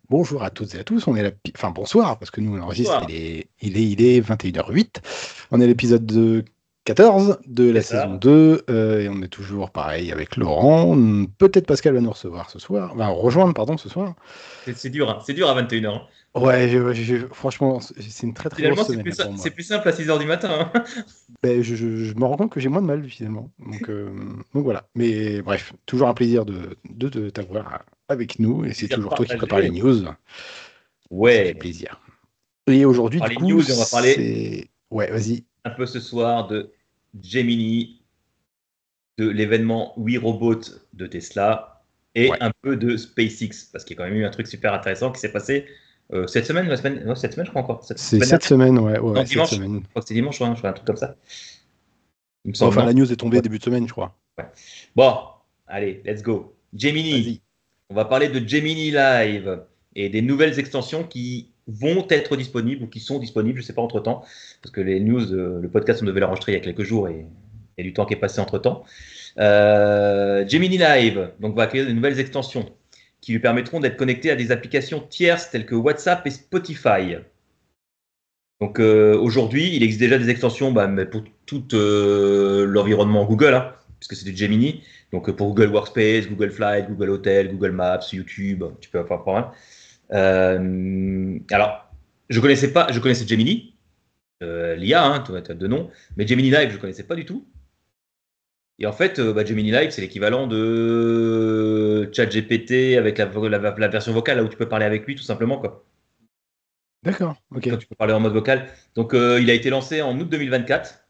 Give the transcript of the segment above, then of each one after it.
Bonjour à toutes et à tous, on est enfin bonsoir, parce que nous on enregistre, Bonsoir. il est 21h08, on est à l'épisode 14 de C'est la saison ça. 2, et on est toujours pareil avec Laurent, peut-être Pascal va nous recevoir ce soir, va rejoindre pardon ce soir. C'est dur, hein. C'est dur à 21h. Ouais, franchement, c'est une très très grosse Finalement, semaine là, pour c'est moi. plus simple à 6h du matin, hein. Je me rends compte que j'ai moins de mal finalement, donc voilà. Mais bref, toujours un plaisir de t'avoir avec nous, et c'est Plaisir toujours toi qui prépare les partagé. news, ça fait Ouais. plaisir. Et On va aujourd'hui, du parler coup, news et on va parler c'est... Ouais, vas-y. un peu ce soir de Gemini, de l'événement We Robot de Tesla et Ouais. un peu de SpaceX, parce qu'il y a quand même eu un truc super intéressant qui s'est passé cette semaine, la semaine, non, cette semaine, je crois encore. Cette C'est semaine cette dernière. semaine, ouais, Non, ouais, cette dimanche. Je semaine. crois que c'est dimanche, je crois, un truc comme ça. Il me Bon, semble, enfin, non? la news est tombée Ouais. début de semaine, je crois. Ouais. Bon, allez, let's go. Gemini. Vas-y. On va parler de Gemini Live et des nouvelles extensions qui vont être disponibles ou qui sont disponibles, je ne sais pas entre-temps, parce que les news, le podcast, on devait l'enregistrer il y a quelques jours et il y a du temps qui est passé entre-temps. Gemini Live donc, va accueillir de nouvelles extensions qui lui permettront d'être connecté à des applications tierces telles que WhatsApp et Spotify. Donc aujourd'hui, il existe déjà des extensions mais pour tout l'environnement Google, hein, puisque c'est du Gemini. Donc pour Google Workspace, Google Flight, Google Hotel, Google Maps, YouTube, tu peux avoir pas mal. Alors, je connaissais Gemini, l'IA, hein, tu as deux noms, mais Gemini Live, je ne connaissais pas du tout. Et en fait, Gemini Live, c'est l'équivalent de ChatGPT avec la version vocale, là où tu peux parler avec lui tout simplement, quoi. D'accord, ok. Quand tu peux parler en mode vocal. Donc, il a été lancé en août 2024.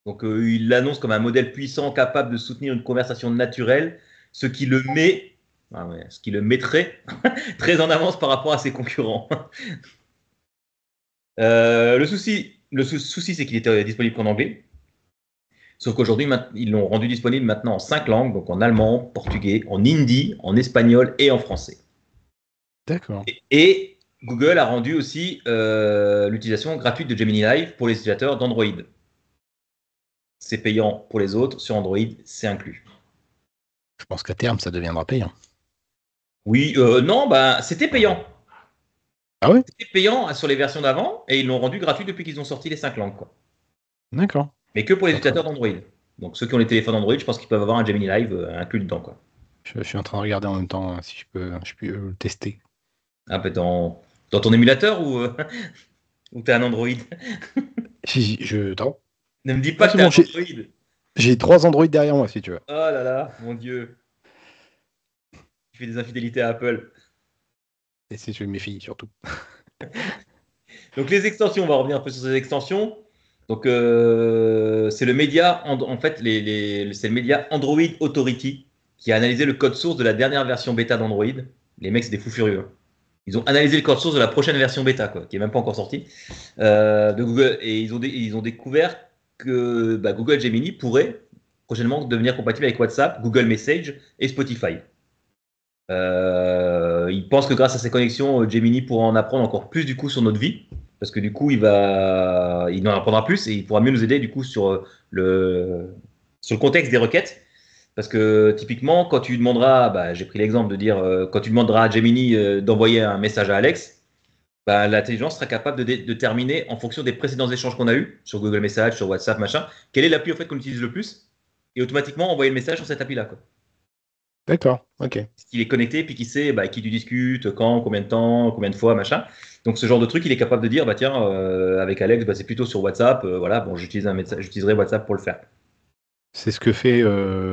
Donc, il l'annonce comme un modèle puissant capable de soutenir une conversation naturelle, ce qui le met, ce qui le mettrait très en avance par rapport à ses concurrents. Le souci, c'est qu'il était disponible qu'en anglais. Sauf qu'aujourd'hui, ils l'ont rendu disponible maintenant en 5 langues, donc en allemand, portugais, en hindi, en espagnol et en français. D'accord. Et Google a rendu aussi l'utilisation gratuite de Gemini Live pour les utilisateurs d'Android. C'est payant pour les autres, sur Android, c'est inclus. Je pense qu'à terme, ça deviendra payant. Oui, non, c'était payant. Ah ouais? C'était payant sur les versions d'avant et ils l'ont rendu gratuit depuis qu'ils ont sorti les 5 langues, quoi. D'accord. Mais que pour Je les suis en train, utilisateurs d'Android. Donc ceux qui ont les téléphones Android, je pense qu'ils peuvent avoir un Gemini Live inclus dedans, quoi. je suis en train de regarder en même temps si je peux le tester. Un peu dans ton émulateur ou, ou t'as un Android? Attends. Ne me dis Ah, pas que c'est t'as bon, un Android. j'ai 3 Android derrière moi, si tu veux. Oh là là, mon Dieu. Tu fais des infidélités à Apple. Et c'est mes filles, surtout. Donc les extensions, on va revenir un peu sur ces extensions. Donc c'est le média, en fait, c'est le média Android Authority qui a analysé le code source de la dernière version bêta d'Android. Les mecs, c'est des fous furieux, hein. Ils ont analysé le code source de la prochaine version bêta, quoi, qui est même pas encore sortie, de Google, et ils ont découvert que Google Gemini pourrait prochainement devenir compatible avec WhatsApp, Google Message et Spotify. Il pense que grâce à ces connexions, Gemini pourra en apprendre encore plus du coup sur notre vie, parce que du coup, il en apprendra plus et il pourra mieux nous aider du coup sur le contexte des requêtes. Parce que typiquement, quand tu demanderas, j'ai pris l'exemple de dire, quand tu demanderas à Gemini d'envoyer un message à Alex, l'intelligence sera capable de déterminer en fonction des précédents échanges qu'on a eus sur Google Message, sur WhatsApp, machin, quelle est l'appli en fait qu'on utilise le plus, et automatiquement envoyer le message sur cette appli-là, quoi. D'accord, ok. Qu'il est connecté, puis qui sait qui tu discutes, quand, combien de temps, combien de fois, machin. Donc ce genre de truc, il est capable de dire, tiens, avec Alex, c'est plutôt sur WhatsApp, voilà, bon, j'utiliserai WhatsApp pour le faire. C'est ce que fait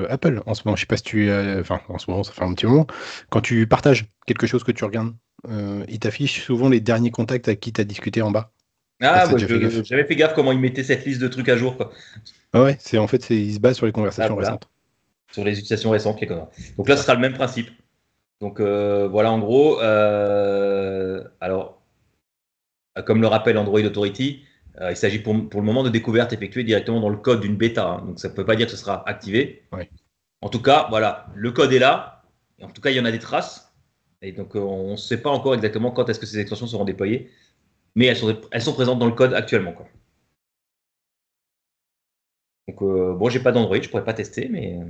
Apple en ce moment. Je sais pas si enfin, en ce moment, ça fait un petit moment. Quand tu partages quelque chose que tu regardes, il t'affiche souvent les derniers contacts avec qui tu as discuté en bas. Je sais pas Ah, si t'as déjà fait gaffe. j'avais fait gaffe comment il mettait cette liste de trucs à jour, quoi. Ah ouais, il se base sur les Ah, conversations voilà, récentes. sur les utilisations récentes, les connards. Donc C'est là, ce ça. sera le même principe. Donc voilà, en gros, alors, comme le rappelle Android Authority, il s'agit pour le moment de découvertes effectuées directement dans le code d'une bêta, hein. Donc ça ne peut pas dire que ce sera activé. Ouais. En tout cas, voilà, le code est là. En tout cas, il y en a des traces. Et donc, on ne sait pas encore exactement quand est-ce que ces extensions seront déployées. Mais elles sont présentes dans le code actuellement, quoi. Donc, bon, j'ai pas d'Android, je pourrais pas tester, mais Mais ça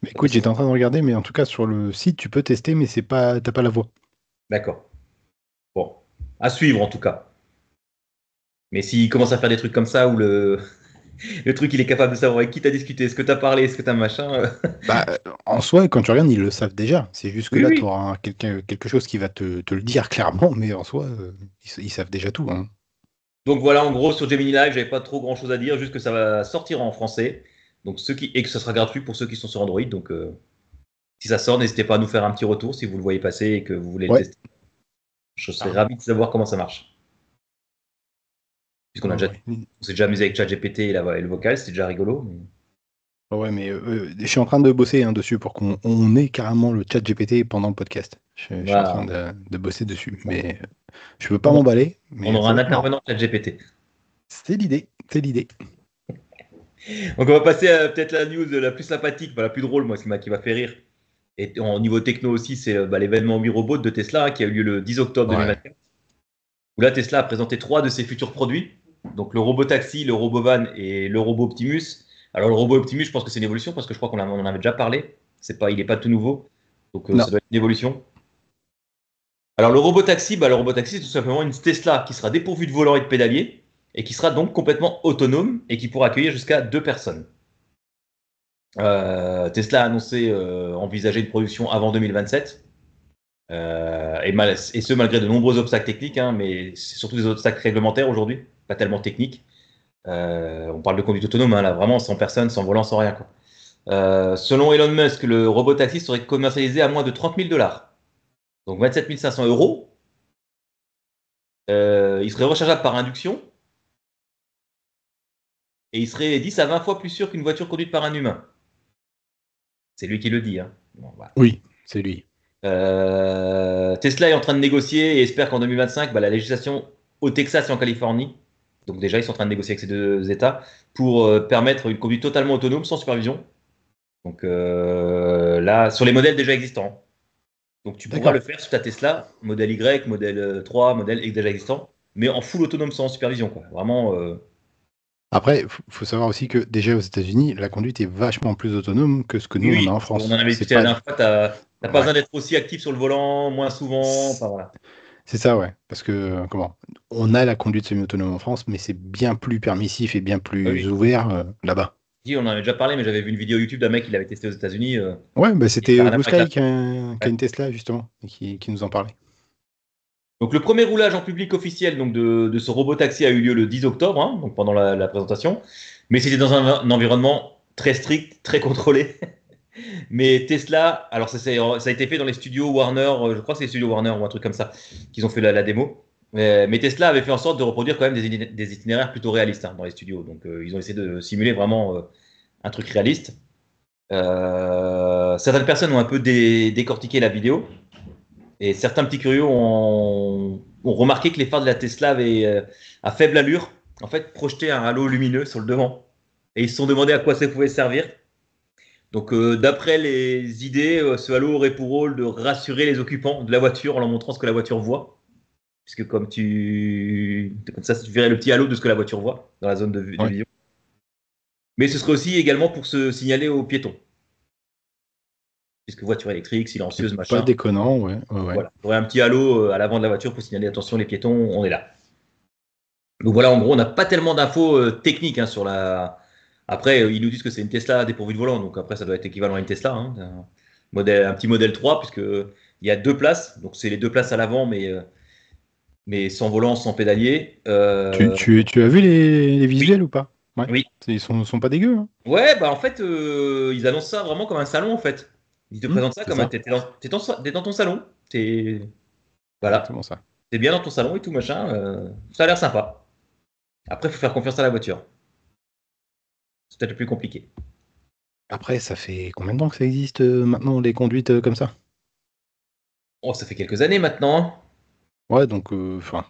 peut écoute, se j'étais faire. en train de regarder, mais en tout cas, sur le site, tu peux tester, mais t'as pas la voix. D'accord. À suivre en tout cas. Mais s'il commence à faire des trucs comme ça où le truc il est capable de savoir avec qui t'as discuté, ce que t'as parlé, ce que t'as machin. Bah, en soi, quand tu regardes, ils le savent déjà. C'est juste que Oui, là, tu oui. auras quelque chose qui va te le dire clairement, mais en soi, ils savent déjà tout, hein. Donc voilà, en gros, sur Gemini Live, j'avais pas trop grand chose à dire, juste que ça va sortir en français. Donc et que ça sera gratuit pour ceux qui sont sur Android. Donc si ça sort, n'hésitez pas à nous faire un petit retour si vous le voyez passer et que vous voulez le Ouais, tester. Je serais carrément. ravi de savoir comment ça marche. Puisqu'on Ouais, a déjà, ouais. on s'est déjà amusé avec ChatGPT et le vocal, c'était déjà rigolo. Ouais, mais je suis en train de bosser hein, dessus pour qu'on ait carrément le chat GPT pendant le podcast. Je suis en train Voilà. de bosser dessus, mais je veux pas On, m'emballer, on mais aura ça un va être marrant. intervenant ChatGPT. C'est l'idée, c'est l'idée. Donc on va passer à peut-être la news la plus sympathique, la plus drôle, moi, qui m'a fait rire. Et au niveau techno aussi, c'est l'événement Mi Robot de Tesla qui a eu lieu le 10 octobre Ouais, 2024. Où là, Tesla a présenté 3 de ses futurs produits. Donc le robot taxi, le robot van et le robot Optimus. Alors le robot Optimus, je pense que c'est une évolution parce que je crois qu'on en avait déjà parlé. Il n'est pas tout nouveau. Donc non, ça doit être une évolution. Alors le robot taxi, le robot taxi, c'est tout simplement une Tesla qui sera dépourvue de volant et de pédalier et qui sera donc complètement autonome et qui pourra accueillir jusqu'à 2 personnes. Tesla a annoncé envisager une production avant 2027. Et ce, malgré de nombreux obstacles techniques, hein, mais c'est surtout des obstacles réglementaires aujourd'hui, pas tellement techniques. On parle de conduite autonome, hein, là, vraiment sans personne, sans volant, sans rien, quoi. Selon Elon Musk, le robot taxi serait commercialisé à moins de 30 000 $. Donc 27 500 euros. Il serait rechargeable par induction et il serait 10 à 20 fois plus sûr qu'une voiture conduite par un humain. C'est lui qui le dit, hein. Bon, voilà. oui, c'est lui. Tesla est en train de négocier et espère qu'en 2025, la législation au Texas et en Californie, donc déjà ils sont en train de négocier avec ces 2 États, pour permettre une conduite totalement autonome sans supervision. Donc là, sur les modèles déjà existants. Donc tu pourras le D'accord. faire sur ta Tesla, modèle Y, modèle 3, modèle X déjà existant, mais en full autonome sans supervision, quoi. Vraiment. Après, faut savoir aussi que déjà aux États-Unis, la conduite est vachement plus autonome que ce que Oui, nous on a oui, en on en France. avait C'est discuté la pas. dernière fois, t'as pas Ouais. besoin d'être aussi actif sur le volant, moins souvent, enfin voilà. C'est ça, ouais. Parce que, comment? On a la conduite semi-autonome en France, mais c'est bien plus permissif et bien Ah plus oui. ouvert là-bas. On en avait déjà parlé, mais j'avais vu une vidéo YouTube d'un mec qui l'avait testé aux États-Unis. Ouais, bah Et ça c'était n'a rien à Blue voir avec la Sky qui a Ouais. une Tesla, justement, et qui nous en parlait. Donc le premier roulage en public officiel donc de ce robot taxi a eu lieu le 10 octobre, hein, donc pendant la présentation. Mais c'était dans un environnement très strict, très contrôlé. Mais Tesla, alors ça a été fait dans les studios Warner, je crois que c'est les studios Warner ou un truc comme ça, qu'ils ont fait la démo. Mais Tesla avait fait en sorte de reproduire quand même des itinéraires plutôt réalistes hein, dans les studios. Donc ils ont essayé de simuler vraiment un truc réaliste. Certaines personnes ont un peu décortiqué la vidéo. Et certains petits curieux ont remarqué que les phares de la Tesla avaient, à faible allure, en fait, projeté un halo lumineux sur le devant. Et ils se sont demandé à quoi ça pouvait servir. Donc, d'après les idées, ce halo aurait pour rôle de rassurer les occupants de la voiture en leur montrant ce que la voiture voit. Puisque comme ça, tu verrais le petit halo de ce que la voiture voit dans la zone de Ouais. vision. Mais ce serait aussi également pour se signaler aux piétons. Puisque voiture électrique, C'est silencieuse, pas machin. déconnant, ouais. Ouais, ouais. Voilà. Il y aurait un petit halo à l'avant de la voiture pour signaler attention les piétons, on est là. Donc voilà, en gros, on n'a pas tellement d'infos techniques hein, sur la. Après, ils nous disent que c'est une Tesla dépourvue de volant, donc après, ça doit être équivalent à une Tesla, hein, un petit modèle 3, puisque il y a 2 places, donc c'est les 2 places à l'avant, mais sans volant, sans pédalier. Tu as vu les Oui, visuels ou pas? Ouais. oui. Ils sont pas dégueux, hein. Ouais, en fait, ils annoncent ça vraiment comme un salon, en fait. Ils te présentent ça C'est comme un. ça. T'es dans ton salon. Voilà. Exactement ça. T'es bien dans ton salon et tout, machin. Ça a l'air sympa. Après, il faut faire confiance à la voiture. C'est peut-être le plus compliqué. Après, ça fait combien de temps que ça existe maintenant, les conduites comme ça? Oh, ça fait quelques années maintenant, hein. Ouais, donc, enfin,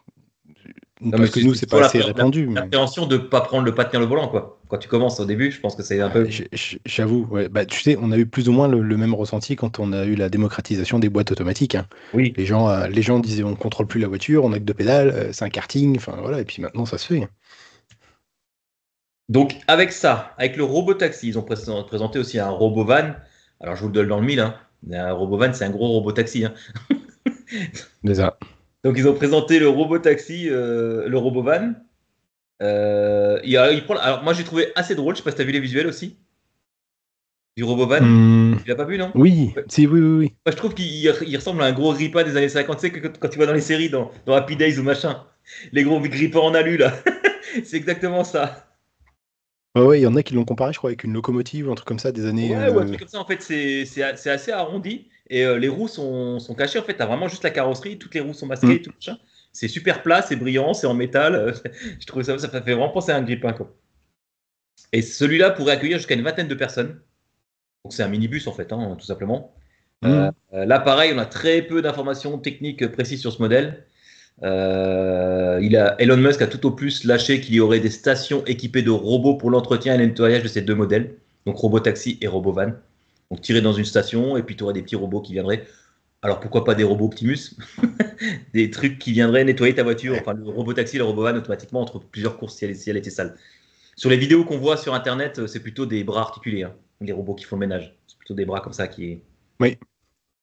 Non, mais parce que nous, c'est c'est pas toujours assez répandu, mais l'appréhension de ne pas prendre le pas tenir le volant, quoi. Quand tu commences au début, je pense que c'est un peu. j'avoue, ouais. Bah, tu sais, on a eu plus ou moins le même ressenti quand on a eu la démocratisation des boîtes automatiques, hein. Oui. Les gens disaient on contrôle plus la voiture, on a que 2 pédales, c'est un karting, enfin voilà, et puis maintenant ça se fait, hein. Donc, avec ça, avec le robot taxi, ils ont présenté aussi un robot van. Alors, je vous le donne dans le mille, hein. Un robot van, c'est un gros robot taxi, hein. Déjà. Donc ils ont présenté le robot taxi, le robot van. Alors moi j'ai trouvé assez drôle, je sais pas si t'as vu les visuels aussi du robot van. Tu l'as pas vu, non? Oui, Ouais. si, oui, oui, oui. Moi je trouve qu'il ressemble à un gros grippa des années 50, tu sais, quand tu vois dans les séries, dans Happy Days ou machin, les gros grippins en alu là. C'est exactement ça. Ouais, ouais, il y en a qui l'ont comparé, je crois, avec une locomotive ou un truc comme ça des années. Ouais, ou un truc comme ça, en fait, c'est assez arrondi. Et les roues sont cachées. En fait, t'as vraiment juste la carrosserie. Toutes les roues sont Hmm. masquées, tout machin. C'est super plat, c'est brillant, c'est en métal. Je trouve ça fait vraiment penser à un grippin, quoi. Et celui-là pourrait accueillir jusqu'à une vingtaine de personnes. Donc, c'est un minibus, en fait, hein, tout simplement. Hmm. Là, pareil, on a très peu d'informations techniques précises sur ce modèle. Elon Musk a tout au plus lâché qu'il y aurait des stations équipées de robots pour l'entretien et le nettoyage de ces deux modèles, donc robot taxi et robot van. Donc tiré dans une station et puis tu aurais des petits robots qui viendraient. Alors pourquoi pas des robots Optimus? Des trucs qui viendraient nettoyer ta voiture, Ouais. enfin le robot taxi et le robot van automatiquement entre plusieurs courses si elle était sale. Sur les vidéos qu'on voit sur internet, c'est plutôt des bras articulés, hein, les robots qui font le ménage. C'est plutôt des bras comme ça qui. Oui.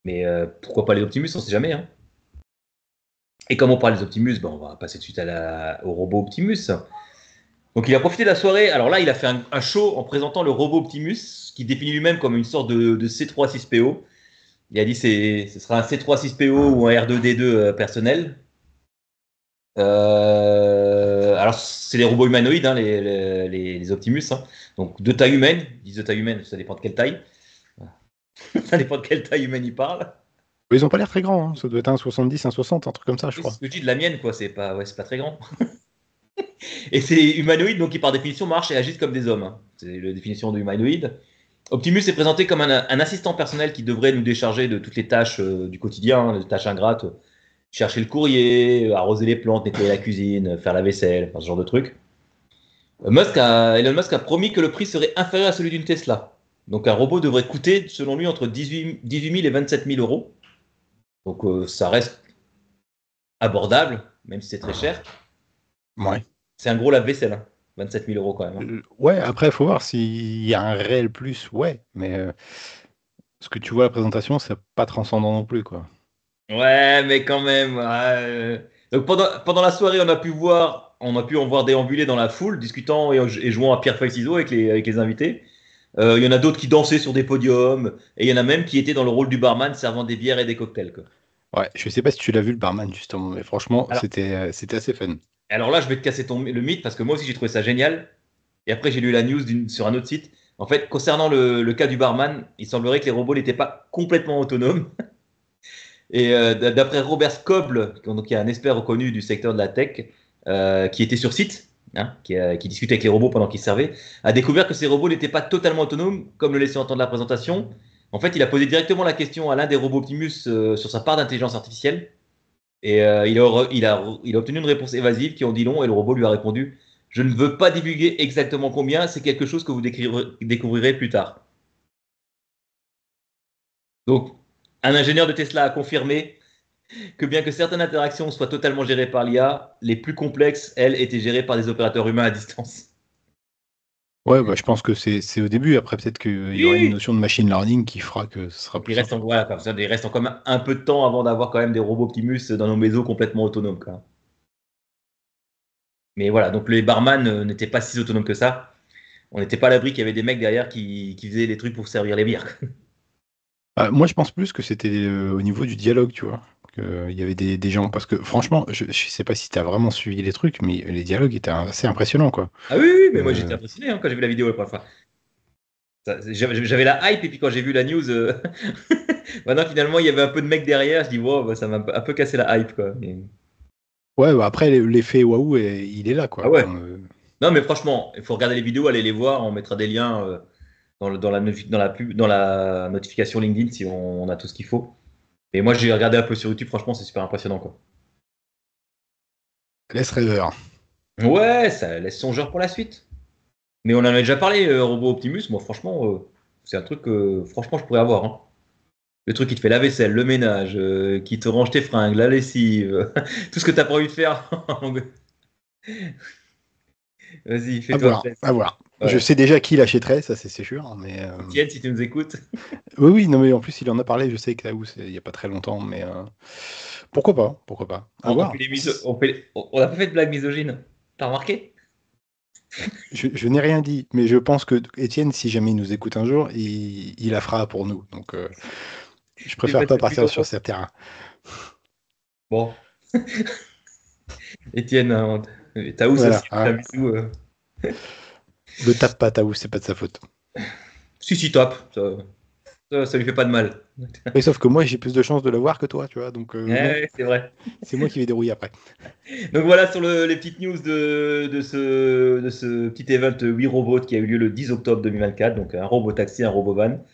Mais pourquoi pas les Optimus, on sait jamais, hein. Et comme on parle des Optimus, ben on va passer tout de suite au robot Optimus. Donc il a profité de la soirée. Alors là, il a fait un show en présentant le robot Optimus, qui définit lui-même comme une sorte de C3-6PO. Il a dit ce sera un C3-6PO ou un R2D2 personnel. Alors c'est des robots humanoïdes, hein, les Optimus. Hein. Donc de taille humaine. Ils disent de taille humaine, ça dépend de quelle taille. Ça dépend de quelle taille humaine ils parlent. Ils ont pas l'air très grands, hein. Ça doit être un 70, un 60, un truc comme ça, je Oui, c'est crois. ce que je dis de la mienne, quoi. C'est pas très grand. Et c'est humanoïde, donc qui par définition marchent et agissent comme des hommes. Hein. C'est la définition de humanoïde. Optimus est présenté comme un assistant personnel qui devrait nous décharger de toutes les tâches du quotidien, hein, les tâches ingrates, chercher le courrier, arroser les plantes, nettoyer la cuisine, faire la vaisselle, enfin, ce genre de trucs. Elon Musk a promis que le prix serait inférieur à celui d'une Tesla. Donc un robot devrait coûter, selon lui, entre 18 000 et 27 000 euros. Donc ça reste abordable, même si c'est très cher. Ouais. C'est un gros lave-vaisselle, hein. 27 000 euros quand même. Hein. Ouais, après, il faut voir s'il y a un réel plus, ouais. Mais ce que tu vois à la présentation, c'est pas transcendant non plus, quoi. Ouais, mais quand même. Donc pendant la soirée, on a pu en voir déambuler dans la foule, discutant et jouant à pierre feuille ciseaux avec les invités. Il y en a d'autres qui dansaient sur des podiums, et il y en a même qui étaient dans le rôle du barman servant des bières et des cocktails, quoi. Ouais, je sais pas si tu l'as vu, le barman, justement, mais franchement, Alors, c'était assez fun. alors là, je vais te casser le mythe parce que moi aussi j'ai trouvé ça génial. Et après, j'ai lu la news sur un autre site. En fait, concernant le cas du barman, il semblerait que les robots n'étaient pas complètement autonomes. Et d'après Robert Scoble, donc, qui est un expert reconnu du secteur de la tech, qui était sur site, hein, qui discutait avec les robots pendant qu'ils servaient, a découvert que ces robots n'étaient pas totalement autonomes, comme le laissait entendre la présentation. En fait, il a posé directement la question à l'un des robots Optimus sur sa part d'intelligence artificielle. Et il a obtenu une réponse évasive qui en dit long, et le robot lui a répondu: Je ne veux pas divulguer exactement combien, c'est quelque chose que vous découvrirez plus tard. Donc, un ingénieur de Tesla a confirmé que bien que certaines interactions soient totalement gérées par l'IA, les plus complexes, elles, étaient gérées par des opérateurs humains à distance. Ouais, bah, je pense que c'est au début. Après, peut-être qu'il y aura une Oui. notion de machine learning qui fera que ce sera Donc plus simple. voilà, comme ça, il reste encore un peu de temps avant d'avoir quand même des robots Optimus dans nos maisons complètement autonomes, quoi. Mais voilà, donc les barman n'étaient pas si autonomes que ça. On n'était pas à l'abri qu'il y avait des mecs derrière qui faisaient des trucs pour servir les bières. Bah, moi, je pense plus que c'était au niveau du dialogue, tu vois. Il y avait des gens. Parce que franchement, je sais pas si tu as vraiment suivi les trucs, mais les dialogues étaient assez impressionnants, quoi. Ah oui, oui, mais moi j'étais Euh, impressionné, hein, quand j'ai vu la vidéo la première fois. J'avais la hype, et puis quand j'ai vu la news, maintenant finalement il y avait un peu de mecs derrière, je dis wow, bah, ça m'a un peu cassé la hype, quoi. Ouais, bah, après, l'effet waouh, il est là, Ah quoi. ouais. Enfin, Non, mais franchement, il faut regarder les vidéos, aller les voir. On mettra des liens dans la notification LinkedIn si on a tout ce qu'il faut. Et moi, j'ai regardé un peu sur YouTube. Franchement, c'est super impressionnant, quoi. laisse rêveur. Ouais, ça laisse songeur pour la suite. Mais on en a déjà parlé, Robot Optimus. Moi, franchement, c'est un truc que, franchement, je pourrais avoir. Hein. Le truc qui te fait la vaisselle, le ménage, qui te range tes fringues, la lessive, tout ce que t'as pas envie de faire. Vas-y, À fais-toi voir, plaisir. à voir. Je sais déjà qui l'achèterait, ça c'est sûr. Mais Étienne, si tu nous écoutes. oui, non, mais en plus il en a parlé. Je sais que Taous, il n'y a pas très longtemps, mais pourquoi pas. À voir. On a pas fait de blague misogyne. T'as remarqué? Je n'ai rien dit, mais je pense que Étienne, si jamais il nous écoute un jour, il la fera pour nous. Donc, je préfère pas partir sur ce terrain. Bon. Étienne, Taous Voilà, aussi, un bisou. Le tape pas, Taous, c'est pas de sa faute. Si, top. Ça lui fait pas de mal. Oui, sauf que moi, j'ai plus de chances de l'avoir que toi, tu vois. Donc, C'est vrai. C'est moi qui vais dérouiller après. Donc voilà sur les petites news de ce petit event 8 robots qui a eu lieu le 10 octobre 2024. Donc un robot taxi, un robot van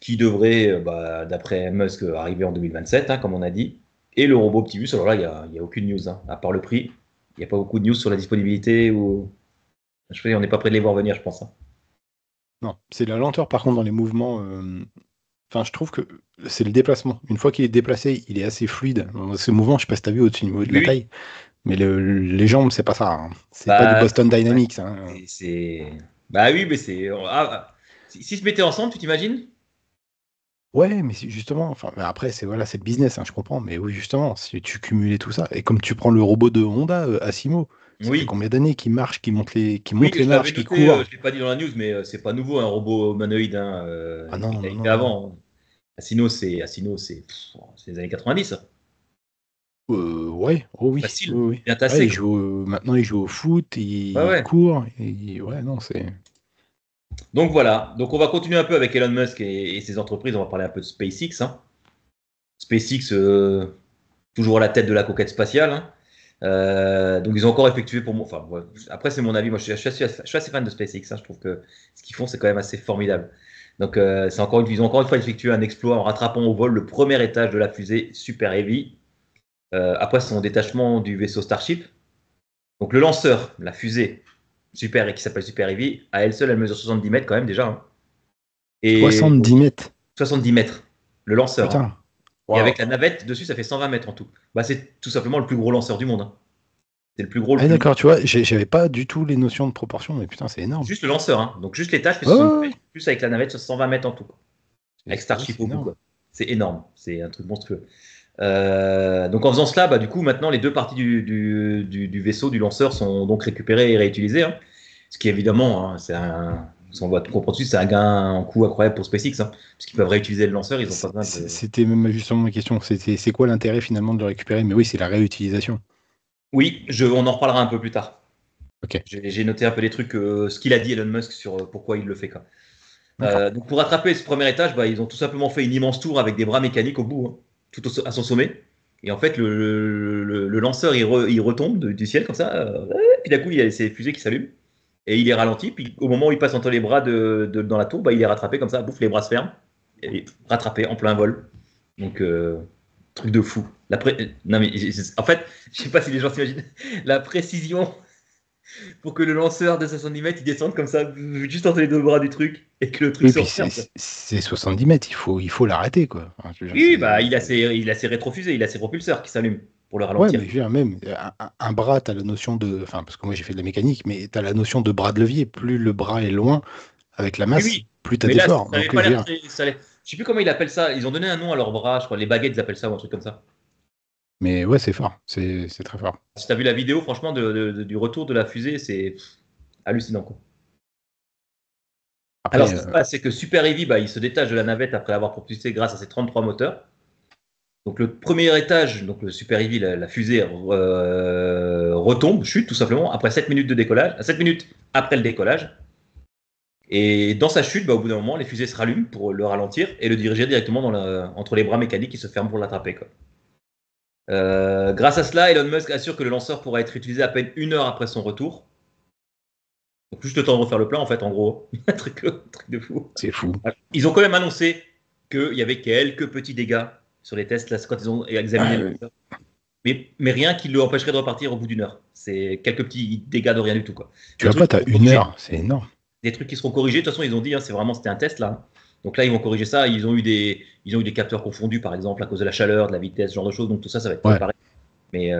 qui devrait, d'après Musk, arriver en 2027, comme on a dit. Et le robot Optimus, alors là, il n'y a aucune news, à part le prix. Il n'y a pas beaucoup de news sur la disponibilité. Je sais, on n'est pas prêt de les voir venir, je pense. Non, c'est la lenteur, par contre, dans les mouvements. Enfin, je trouve que c'est le déplacement. Une fois qu'il est déplacé, il est assez fluide. Dans ce mouvement, je sais pas si tu as vu au niveau de la taille, mais les jambes, c'est pas ça. Hein. C'est pas du Boston Dynamics. Hein. Bah oui, mais c'est. S'ils se mettaient ensemble, tu t'imagines? Ouais, mais justement, enfin, après, c'est le business, je comprends. Mais oui, justement, si tu cumulais tout ça, et comme tu prends le robot de Honda, Asimo, ça fait combien d'années qu'il marche, qu'il monte les marches, qu'il court. Je l'ai pas dit dans la news, mais c'est pas nouveau un robot humanoïde. Ah non, il a été avant. Asino, c'est les années 90. Ouais, oh oui. Facile, Oui. bien tassé. Maintenant, il joue au foot, il court. Ouais, non, c'est. Donc voilà. Donc on va continuer un peu avec Elon Musk et ses entreprises. On va parler un peu de SpaceX. SpaceX, toujours à la tête de la conquête spatiale. Donc ils ont encore effectué pour moi. Enfin, après c'est mon avis. Moi, je suis assez fan de SpaceX. Je trouve que ce qu'ils font, c'est quand même assez formidable. Donc ils ont encore une fois effectué un exploit en rattrapant au vol le premier étage de la fusée Super Heavy. Après son détachement du vaisseau Starship. Donc le lanceur, la fusée qui s'appelle Super Heavy, à elle seule, elle mesure 70 mètres quand même déjà. Et 70 mètres. 70 mètres, le lanceur. Putain. Wow. Et avec la navette dessus, ça fait 120 mètres en tout. C'est tout simplement le plus gros lanceur du monde. C'est le plus gros. D'accord, tu vois, j'avais pas du tout les notions de proportion, mais putain, c'est énorme. Juste le lanceur, donc juste l'étage, plus avec la navette, 120 mètres en tout. Avec Starship au bout, quoi. C'est énorme, c'est un truc monstrueux. Donc en faisant cela, du coup, maintenant, les deux parties du vaisseau, du lanceur, sont donc récupérées et réutilisées. Ce qui, évidemment, on va tout comprendre dessus, c'est un gain en coût incroyable pour SpaceX, puisqu'ils peuvent réutiliser le lanceur, ils ont pas besoin de... C'était même justement ma question, c'est quoi l'intérêt finalement de le récupérer? Mais oui, c'est la réutilisation. Oui, on en reparlera un peu plus tard. Okay. J'ai noté un peu des trucs, ce qu'il a dit Elon Musk sur pourquoi il le fait. Donc pour attraper ce premier étage, ils ont tout simplement fait une immense tour avec des bras mécaniques au bout, tout à son sommet. Et en fait, le lanceur, il retombe du ciel comme ça, puis d'un coup, il y a ces fusées qui s'allument, et il est ralenti, puis au moment où il passe entre les bras dans la tour, il est rattrapé comme ça, bouffe, les bras se ferment, et rattrapé en plein vol. Donc, truc de fou. Non, mais en fait, je sais pas si les gens s'imaginent, la précision pour que le lanceur de 70 mètres il descende comme ça, juste entre les deux bras du truc, et que le truc se referme. C'est 70 mètres, il faut l'arrêter, quoi. Enfin, oui, il a ses rétrofusées, il a ses propulseurs qui s'allument pour le ralentir. Ouais, mais je veux dire, même un bras, tu as la notion de... Enfin, parce que moi j'ai fait de la mécanique, mais tu as la notion de bras de levier. Plus le bras est loin avec la masse, plus tu as d'efforts. Je sais plus comment ils appellent ça. Ils ont donné un nom à leurs bras, je crois. Les baguettes, ils appellent ça ou un truc comme ça. Mais ouais, c'est fort. C'est très fort. Si tu as vu la vidéo, franchement, du retour de la fusée, c'est hallucinant, quoi. Après, alors, ce qui se passe, c'est que Super Heavy, il se détache de la navette après l'avoir propulsé grâce à ses 33 moteurs. Donc, le premier étage, donc le Super Heavy, la fusée, retombe, chute tout simplement, après 7 minutes de décollage, 7 minutes après le décollage. Et dans sa chute, au bout d'un moment, les fusées se rallument pour le ralentir et le diriger directement entre les bras mécaniques qui se ferment pour l'attraper. Grâce à cela, Elon Musk assure que le lanceur pourra être utilisé à peine 1 heure après son retour. Donc juste le temps de refaire le plein, en fait, en gros. un truc de fou. C'est fou. Ils ont quand même annoncé qu'il y avait quelques petits dégâts sur les tests là, quand ils ont examiné le lanceur. Mais rien qui l'empêcherait de repartir au bout d'1 heure. C'est quelques petits dégâts de rien du tout. Tu vois pas, t'as 1 heure, c'est énorme. Des trucs qui seront corrigés. De toute façon, ils ont dit, c'était un test là. Donc là, ils vont corriger ça. Ils ont eu des capteurs confondus, par exemple, à cause de la chaleur, de la vitesse, ce genre de choses. Donc tout ça, ça va être préparé. Mais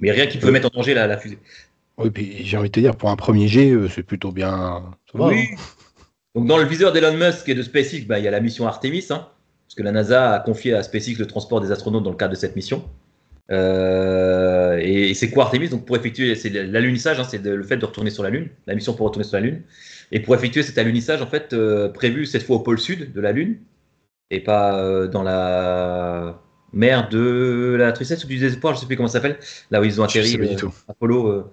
rien qui peut mettre en danger la fusée. Oui, puis j'ai envie de te dire, pour un premier jet, c'est plutôt bien. Ça va, hein. Oui. Donc dans le viseur d'Elon Musk et de SpaceX, bah, il y a la mission Artemis, hein, parce que la NASA a confié à SpaceX le transport des astronautes dans le cadre de cette mission. Et c'est quoi Artemis? Donc pour effectuer, c'est l'alunissage, hein, c'est le fait de retourner sur la Lune, la mission pour retourner sur la Lune. Et pour effectuer cet alunissage, en fait, prévu cette fois au pôle sud de la Lune, et pas dans la mer de la tristesse ou du désespoir, je sais plus comment ça s'appelle, là où ils ont Je sais atterri, pas du tout. Apollo.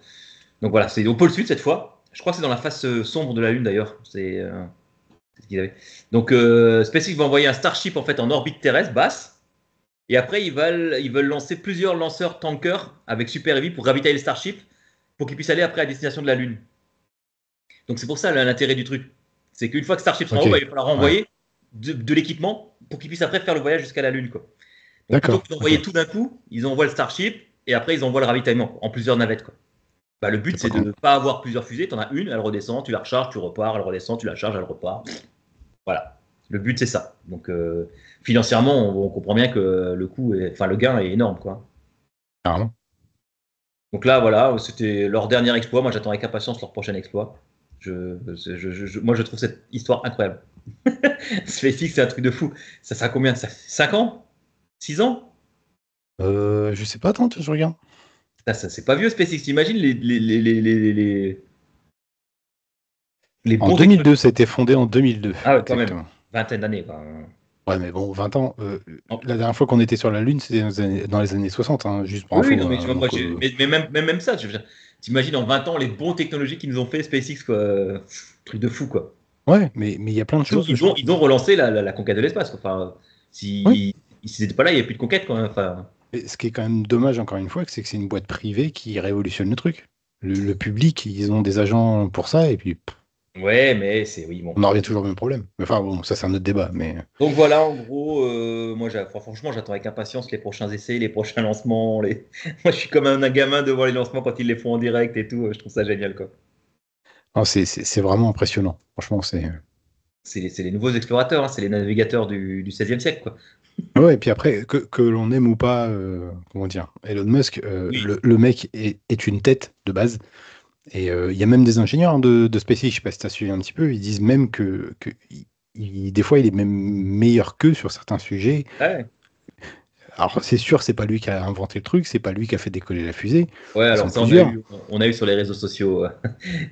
Donc voilà, c'est au pôle sud cette fois. Je crois que c'est dans la face sombre de la Lune d'ailleurs. C'est ce qu'ils avaient. Donc SpaceX va envoyer un Starship en fait en orbite terrestre basse. Et après, ils veulent lancer plusieurs lanceurs tankers avec Super Heavy pour ravitailler le Starship pour qu'ils puissent aller après à destination de la Lune. Donc c'est pour ça l'intérêt du truc. C'est qu'une fois que Starship sera en Ok, haut, bah, il va falloir ouais. renvoyer de l'équipement pour qu'ils puissent après faire le voyage jusqu'à la Lune. Quoi. Donc plutôt D'accord, que d'envoyer ok. tout d'un coup, ils envoient le Starship et après ils envoient le ravitaillement en plusieurs navettes. Quoi. Bah, le but C'est pas c'est de con. ne pas avoir plusieurs fusées. Tu en as une, elle redescend, tu la recharges, tu repars, elle redescend, tu la charges, elle repart. Voilà. Le but c'est ça. Donc financièrement, on comprend bien que le gain est énorme. Quoi. Carrément. Donc là, voilà, c'était leur dernier exploit. Moi, j'attends avec impatience leur prochain exploit. Moi, je trouve cette histoire incroyable. SpaceX, c'est un truc de fou. Ça fait combien? Ça fait 5 ans? 6 ans? Je sais pas, attends, je regarde. Ça, c'est pas vieux, SpaceX. T'imagines les En bons technologies. 2002, ça a été fondé en 2002, Ah ouais, quand même. exactement. Vingtaine d'années. Quoi. Ouais, mais bon, 20 ans. Non. La dernière fois qu'on était sur la Lune, c'était dans les années 60, hein, juste pour Oui, oui, info, non, mais tu hein, vois, moi, donc, même ça, t'imagines en 20 ans les bons technologies qu'ils nous ont fait SpaceX, quoi. Truc de fou, quoi. ouais, mais il y a plein de Ils ont, choses. ils ont, ils ont relancé la conquête de l'espace. Quoi. Enfin, Oui. s'ils n'étaient pas là, il n'y avait plus de conquête. Quoi. Enfin, Et ce qui est quand même dommage, encore une fois, c'est que c'est une boîte privée qui révolutionne le truc. Le public, ils ont des agents pour ça, et puis ouais, mais c'est oui, bon. on en revient toujours au même problème. Enfin, bon, ça, c'est un autre débat, mais. Donc voilà, en gros, moi, franchement, j'attends avec impatience les prochains essais, les prochains lancements. Moi, je suis comme un gamin devant les lancements quand ils les font en direct et tout. Je trouve ça génial, quoi. Non, c'est vraiment impressionnant. Franchement, c'est. C'est les nouveaux explorateurs, hein, c'est les navigateurs du 16e siècle, quoi. Ouais, et puis après, que l'on aime ou pas, comment dire, Elon Musk, Oui. le mec est une tête de base. Et il y a même des ingénieurs, hein, de SpaceX, je sais pas si tu as suivi un petit peu, ils disent même des fois, il est même meilleur qu'eux sur certains sujets. Ouais. Alors, c'est sûr, c'est pas lui qui a inventé le truc, c'est pas lui qui a fait décoller la fusée. Ouais, Ils alors sont ça, on a plusieurs. eu, on a eu sur les réseaux sociaux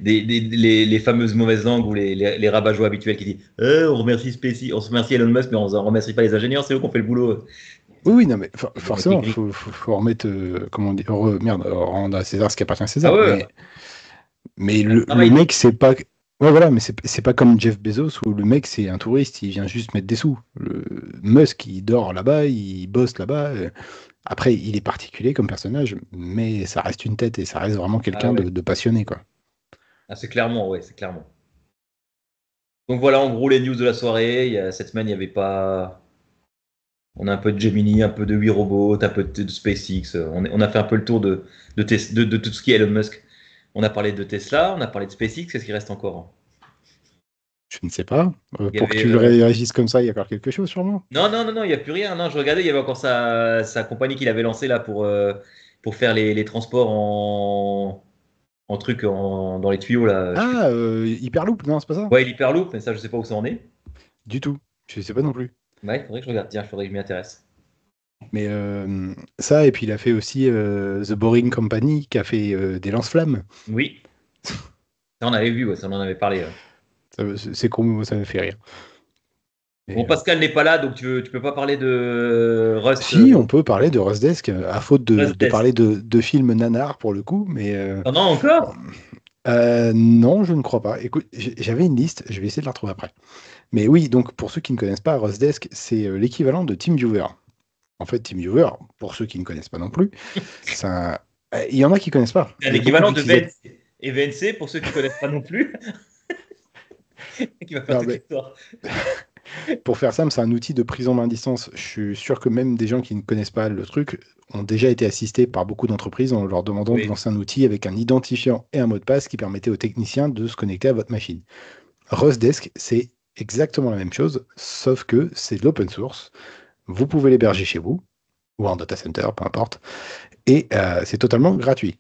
les fameuses mauvaises langues ou les rabat-joie habituels qui disent on remercie SpaceX, on remercie Elon Musk, mais on ne remercie pas les ingénieurs, c'est eux qui ont fait le boulot. Oui, oui, non, mais Les gens étaient forcément, gris. faut remettre, comment on dit, merde, rendre à César ce qui appartient à Ah César. ouais, Mais un le travail mec, digne. c'est pas. Ouais, voilà, mais c'est pas comme Jeff Bezos où le mec, c'est un touriste, il vient juste mettre des sous. Le Musk, il dort là-bas, il bosse là-bas. Après, il est particulier comme personnage, mais ça reste une tête et ça reste vraiment Ah quelqu'un ouais. de passionné, quoi. Ah, c'est clairement, ouais, c'est clairement. Donc voilà, en gros, les news de la soirée. Cette semaine, il n'y avait pas. On a un peu de Gemini, un peu de 8 robots, un peu de SpaceX. On a fait un peu le tour de tout ce qui est Elon Musk. On a parlé de Tesla, on a parlé de SpaceX. Qu'est-ce qui reste encore? Je ne sais pas. Il y Pour que avait. tu réagisses comme ça, il y a encore quelque chose, sûrement. Non, non, non, non, il n'y a plus rien. Non, je regardais, il y avait encore sa compagnie qu'il avait lancée là pour faire les transports en truc dans les tuyaux là. Je sais plus. Ah, Hyperloop, non, c'est pas ça? Ouais, l'Hyperloop, mais ça, je sais pas où ça en est. Du tout. Je sais pas non plus. Ouais, il faudrait que je regarde. Tiens, il faudrait que je m'y intéresse. Mais ça, et puis il a fait aussi The Boring Company, qui a fait des lance-flammes. Oui, ça on avait vu, ouais, ça on en avait parlé. Ouais. C'est con, ça me fait rire. Bon, Et, Pascal n'est pas là, donc tu peux pas parler de Rust. si, on peut parler de Rust, à faute Rust de Desk. parler de films nanars pour le coup, mais Ah non, encore? non, je ne crois pas. Écoute, j'avais une liste, je vais essayer de la retrouver après. Mais oui, donc pour ceux qui ne connaissent pas, Rustdesk, c'est l'équivalent de TeamViewer. En fait, TeamViewer, pour ceux qui ne connaissent pas non plus, il y en a qui connaissent pas. C'est un Il y a beaucoup équivalent de d'utilisateurs. VNC. Et VNC, pour ceux qui connaissent pas non plus, qui va faire Non, toute mais l'histoire. pour faire simple, c'est un outil de prise en main à distance. Je suis sûr que même des gens qui ne connaissent pas le truc ont déjà été assistés par beaucoup d'entreprises en leur demandant de Oui. lancer un outil avec un identifiant et un mot de passe qui permettait aux techniciens de se connecter à votre machine. Rustdesk, c'est exactement la même chose, sauf que c'est de l'open source. Vous pouvez l'héberger chez vous ou en data center, peu importe, et c'est totalement gratuit.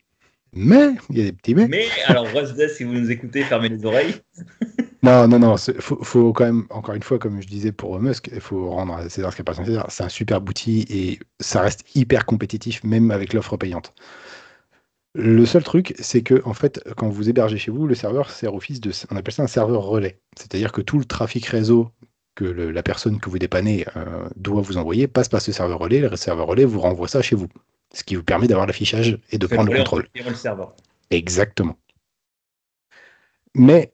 Mais, il y a des petits mais. Mais, alors, Rustdesk, si vous nous écoutez, fermez les oreilles. Non, faut quand même, encore une fois, comme je disais pour Musk, il faut rendre à César ce qui appartient à César. C'est un super outil et ça reste hyper compétitif, même avec l'offre payante. Le seul truc, c'est que, en fait, quand vous hébergez chez vous, le serveur sert office on appelle ça un serveur relais. C'est-à-dire que tout le trafic réseau que la personne que vous dépannez doit vous envoyer passe par ce serveur relais. Le serveur relais vous renvoie ça chez vous. Ce qui vous permet d'avoir l'affichage et de Vous faites prendre le voler entre le contrôle. client et le serveur. Exactement. Mais,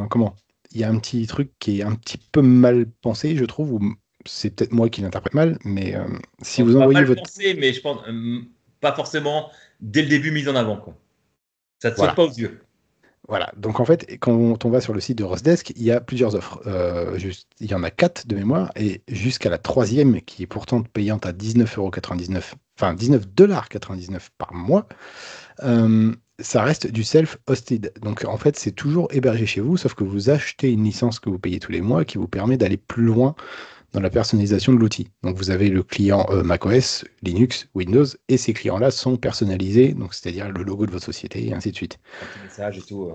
comment? Il y a un petit truc qui est un petit peu mal pensé, je trouve, ou c'est peut-être moi qui l'interprète mal, mais si vous Pas envoyez mal votre... pensé, mais je pense pas forcément dès le début mis en avant, quoi. Ça te saute Voilà. pas aux yeux. Voilà, donc en fait, quand on va sur le site de Rosdesk, il y a plusieurs offres. Il y en a 4 de mémoire, et jusqu'à la troisième, qui est pourtant payante à 19,99 €, enfin 19,99 $ par mois, ça reste du self-hosted. Donc en fait, c'est toujours hébergé chez vous, sauf que vous achetez une licence que vous payez tous les mois qui vous permet d'aller plus loin dans la personnalisation de l'outil. Donc vous avez le client macOS, Linux, Windows, et ces clients-là sont personnalisés, donc c'est-à-dire le logo de votre société, et ainsi de suite. Un petit message et tout.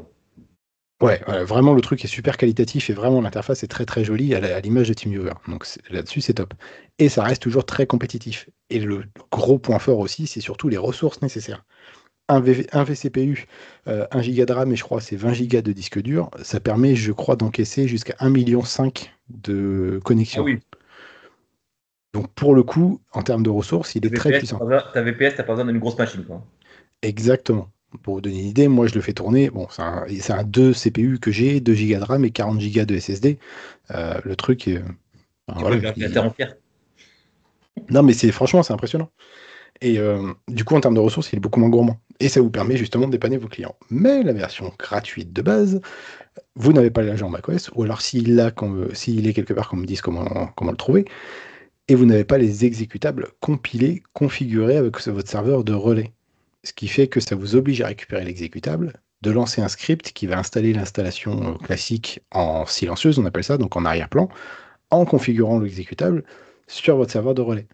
Ouais, vraiment le truc est super qualitatif et vraiment l'interface est très très jolie à l'image de TeamViewer. Donc là-dessus c'est top. Et ça reste toujours très compétitif. Et le gros point fort aussi, c'est surtout les ressources nécessaires. Un vCPU, 1 giga de RAM et je crois c'est 20 gigas de disque dur, ça permet je crois d'encaisser jusqu'à 1,5 million de Ah connexions. oui, Donc pour le coup, en termes de ressources, il ta est très VPS, puissant. ta VPS, t'as pas besoin d'une grosse machine, quoi. Exactement. Pour vous donner une idée, moi je le fais tourner. Bon, c'est un 2 CPU que j'ai, 2 gigas de RAM et 40 gigas de SSD. Le truc, Tu peux voilà. le faire la terre entière. Non, mais franchement, c'est impressionnant. Et du coup, en termes de ressources, il est beaucoup moins gourmand. Et ça vous permet justement de dépanner vos clients. Mais la version gratuite de base, vous n'avez pas l'agent macOS, ou alors s'il est quelque part, qu'on me dise comment le trouver, et vous n'avez pas les exécutables compilés, configurés avec votre serveur de relais. Ce qui fait que ça vous oblige à récupérer l'exécutable, de lancer un script qui va installer l'installation classique en silencieuse, on appelle ça, donc en arrière-plan, en configurant l'exécutable sur votre serveur de relais.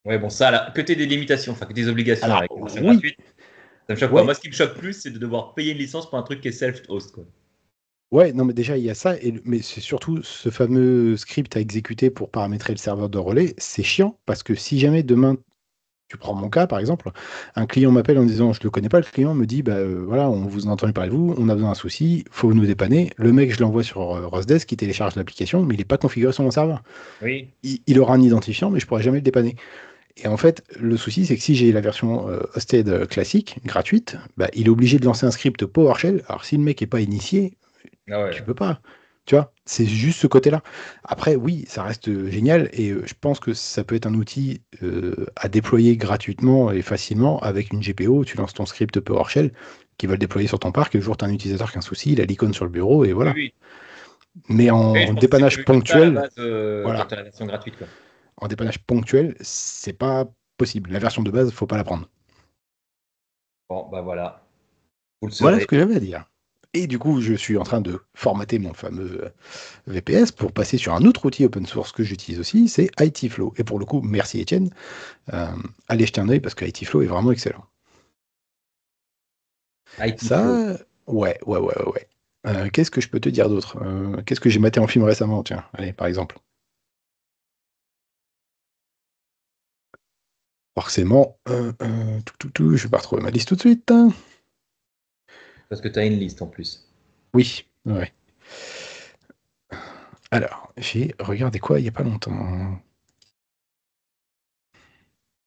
Ouais, bon, ça, là, que t'aies des limitations, enfin, que des obligations Alors, avec la version oui, gratuite, ça me choque pas. ouais, Moi, ce qui me choque plus, c'est de devoir payer une licence pour un truc qui est self-host, quoi. ouais, non, mais déjà, il y a ça, mais c'est surtout ce fameux script à exécuter pour paramétrer le serveur de relais, c'est chiant, parce que si jamais demain, tu prends mon cas, par exemple, un client m'appelle en disant, je le connais pas, le client me dit, bah voilà, on vous a entendu parler de vous, on a besoin d'un souci, faut nous dépanner. Le mec, je l'envoie sur Rosdesk, qui télécharge l'application, mais il n'est pas configuré sur mon serveur. Oui. Il aura un identifiant, mais je pourrai jamais le dépanner. Et en fait, le souci, c'est que si j'ai la version hosted classique, gratuite, bah, il est obligé de lancer un script PowerShell. Alors si le mec est pas initié, Ah tu ouais. peux pas. Tu vois, c'est juste ce côté-là. Après, oui, ça reste génial et je pense que ça peut être un outil à déployer gratuitement et facilement avec une GPO. Tu lances ton script PowerShell qui va le déployer sur ton parc et le jour où tu as un utilisateur qui a un souci, il a l'icône sur le bureau et Oui, voilà. oui. Mais Et je en pense que c'est dépannage prévu comme ça à la ponctuel, base quand voilà, tu as la version gratuite, quoi. en dépannage ponctuel, c'est pas possible. La version de base, faut pas la prendre. Bon, bah voilà. Vous le Voilà ce saurez. que j'avais à dire. Et du coup, je suis en train de formater mon fameux VPS pour passer sur un autre outil open source que j'utilise aussi, c'est ITflow. Et pour le coup, merci Étienne, euh, allez jeter un œil parce que ITflow est vraiment excellent. IT Flow. Ça, ouais. Qu'est-ce que je peux te dire d'autre? Qu'est-ce que j'ai maté en film récemment? Tiens, allez, par exemple. Forcément, je vais pas retrouver ma liste tout de suite, hein. Parce que tu as une liste en plus. Oui, ouais. Alors, j'ai regardé quoi il y a pas longtemps?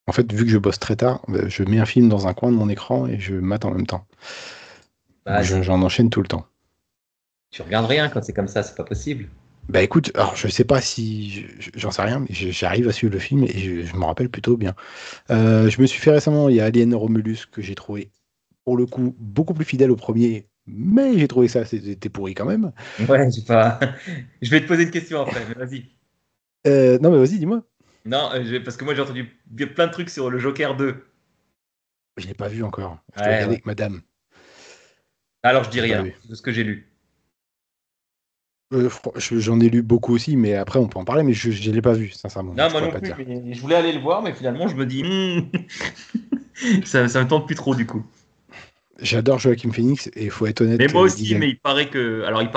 En fait, vu que je bosse très tard, je mets un film dans un coin de mon écran et je mate en même temps. Donc Vas-y. j'en enchaîne tout le temps. Tu regardes rien quand c'est comme ça, c'est pas possible. Bah écoute, alors je sais pas si j'en sais rien, mais j'arrive à suivre le film et je me rappelle plutôt bien. Je me suis fait récemment, il y a Alien Romulus que j'ai trouvé pour le coup beaucoup plus fidèle au premier, mais j'ai trouvé ça c'était pourri quand même. Ouais, j'ai pas. Je vais te poser une question après, mais vas-y. Non mais vas-y, dis-moi. Non, parce que moi j'ai entendu plein de trucs sur le Joker 2. Je l'ai pas vu encore. Je l'ai Ouais, regardé ouais. avec madame. Alors je dis J'ai pas rien vu. de ce que j'ai lu. J'en ai lu beaucoup aussi, mais après on peut en parler, mais je l'ai pas vu, sincèrement, donc Non, je moi pourrais non pas te plus, dire. mais je voulais aller le voir, mais finalement je me dis, ça me tente plus trop du coup. J'adore Joaquin Phoenix et il faut être honnête Mais que moi Lady aussi, Gaga. mais il paraît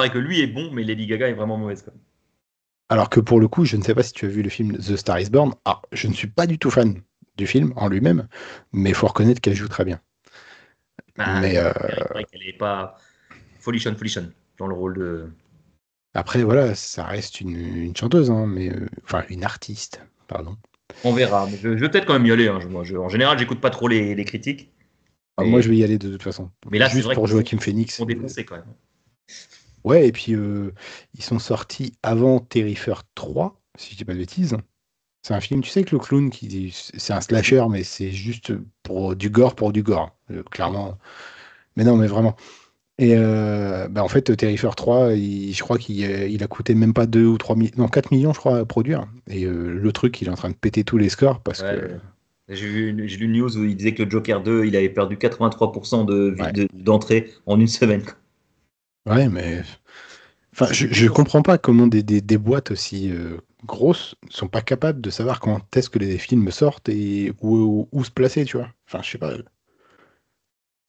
que lui est bon, mais Lady Gaga est vraiment mauvaise quand même. Alors que pour le coup, je ne sais pas si tu as vu le film The Star is Born. Ah, je ne suis pas du tout fan du film en lui-même, mais il faut reconnaître qu'elle joue très bien. Ah, Mais mais il paraît qu'elle est pas folichonne dans le rôle de. après, voilà, ça reste une chanteuse, hein, mais enfin une artiste, pardon. On verra. Mais je vais peut-être quand même y aller, hein. En général, j'écoute pas trop les critiques, Ah, moi, mais, je vais y aller de toute façon. mais là, c'est Juste vrai pour qu'ils ont, Joaquin ils Phoenix. ont défoncé quand même. Ouais, et puis ils sont sortis avant Terrifier 3, si je dis pas de bêtises. C'est un film, tu sais que le clown, c'est un slasher, mais c'est juste pour du gore, clairement. Mais non, mais vraiment. Et bah, en fait, Terrifier 3, je crois qu'il a coûté même pas 2 ou 3 millions, non, 4 millions, je crois, à produire. Et le truc, il est en train de péter tous les scores parce que, Ouais. J'ai lu une news où il disait que le Joker 2, il avait perdu 83% ouais, d'entrée en une semaine. ouais, mais enfin, Ça fait je plaisir. comprends pas comment des boîtes aussi grosses sont pas capables de savoir quand est-ce que les films sortent et où se placer, tu vois. Enfin, je sais pas.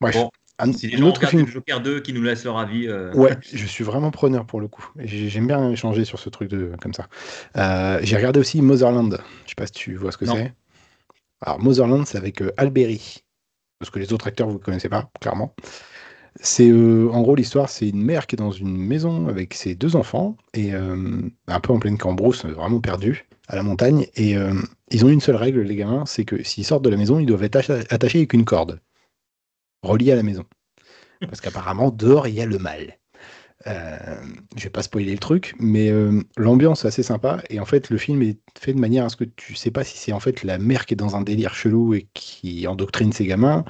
Bref, Bon, un, si les un gens autre regardent le film. Joker 2 qui nous laisse leur avis, Ouais, je suis vraiment preneur pour le coup. J'aime bien échanger sur ce truc comme ça. J'ai regardé aussi Motherland. Je sais pas si tu vois ce que non. c'est. Alors, Motherland, c'est avec Alberi. Parce que les autres acteurs, vous ne connaissez pas, clairement. C'est en gros l'histoire, c'est une mère qui est dans une maison avec ses deux enfants et un peu en pleine cambrousse, vraiment perdu à la montagne. Et ils ont une seule règle, les gamins, c'est que s'ils sortent de la maison, ils doivent être attachés avec une corde reliée à la maison. Parce qu'apparemment, dehors, il y a le mal. Je vais pas spoiler le truc, mais l'ambiance est assez sympa. Et en fait, le film est fait de manière à ce que tu sais pas si c'est en fait la mère qui est dans un délire chelou et qui endoctrine ses gamins.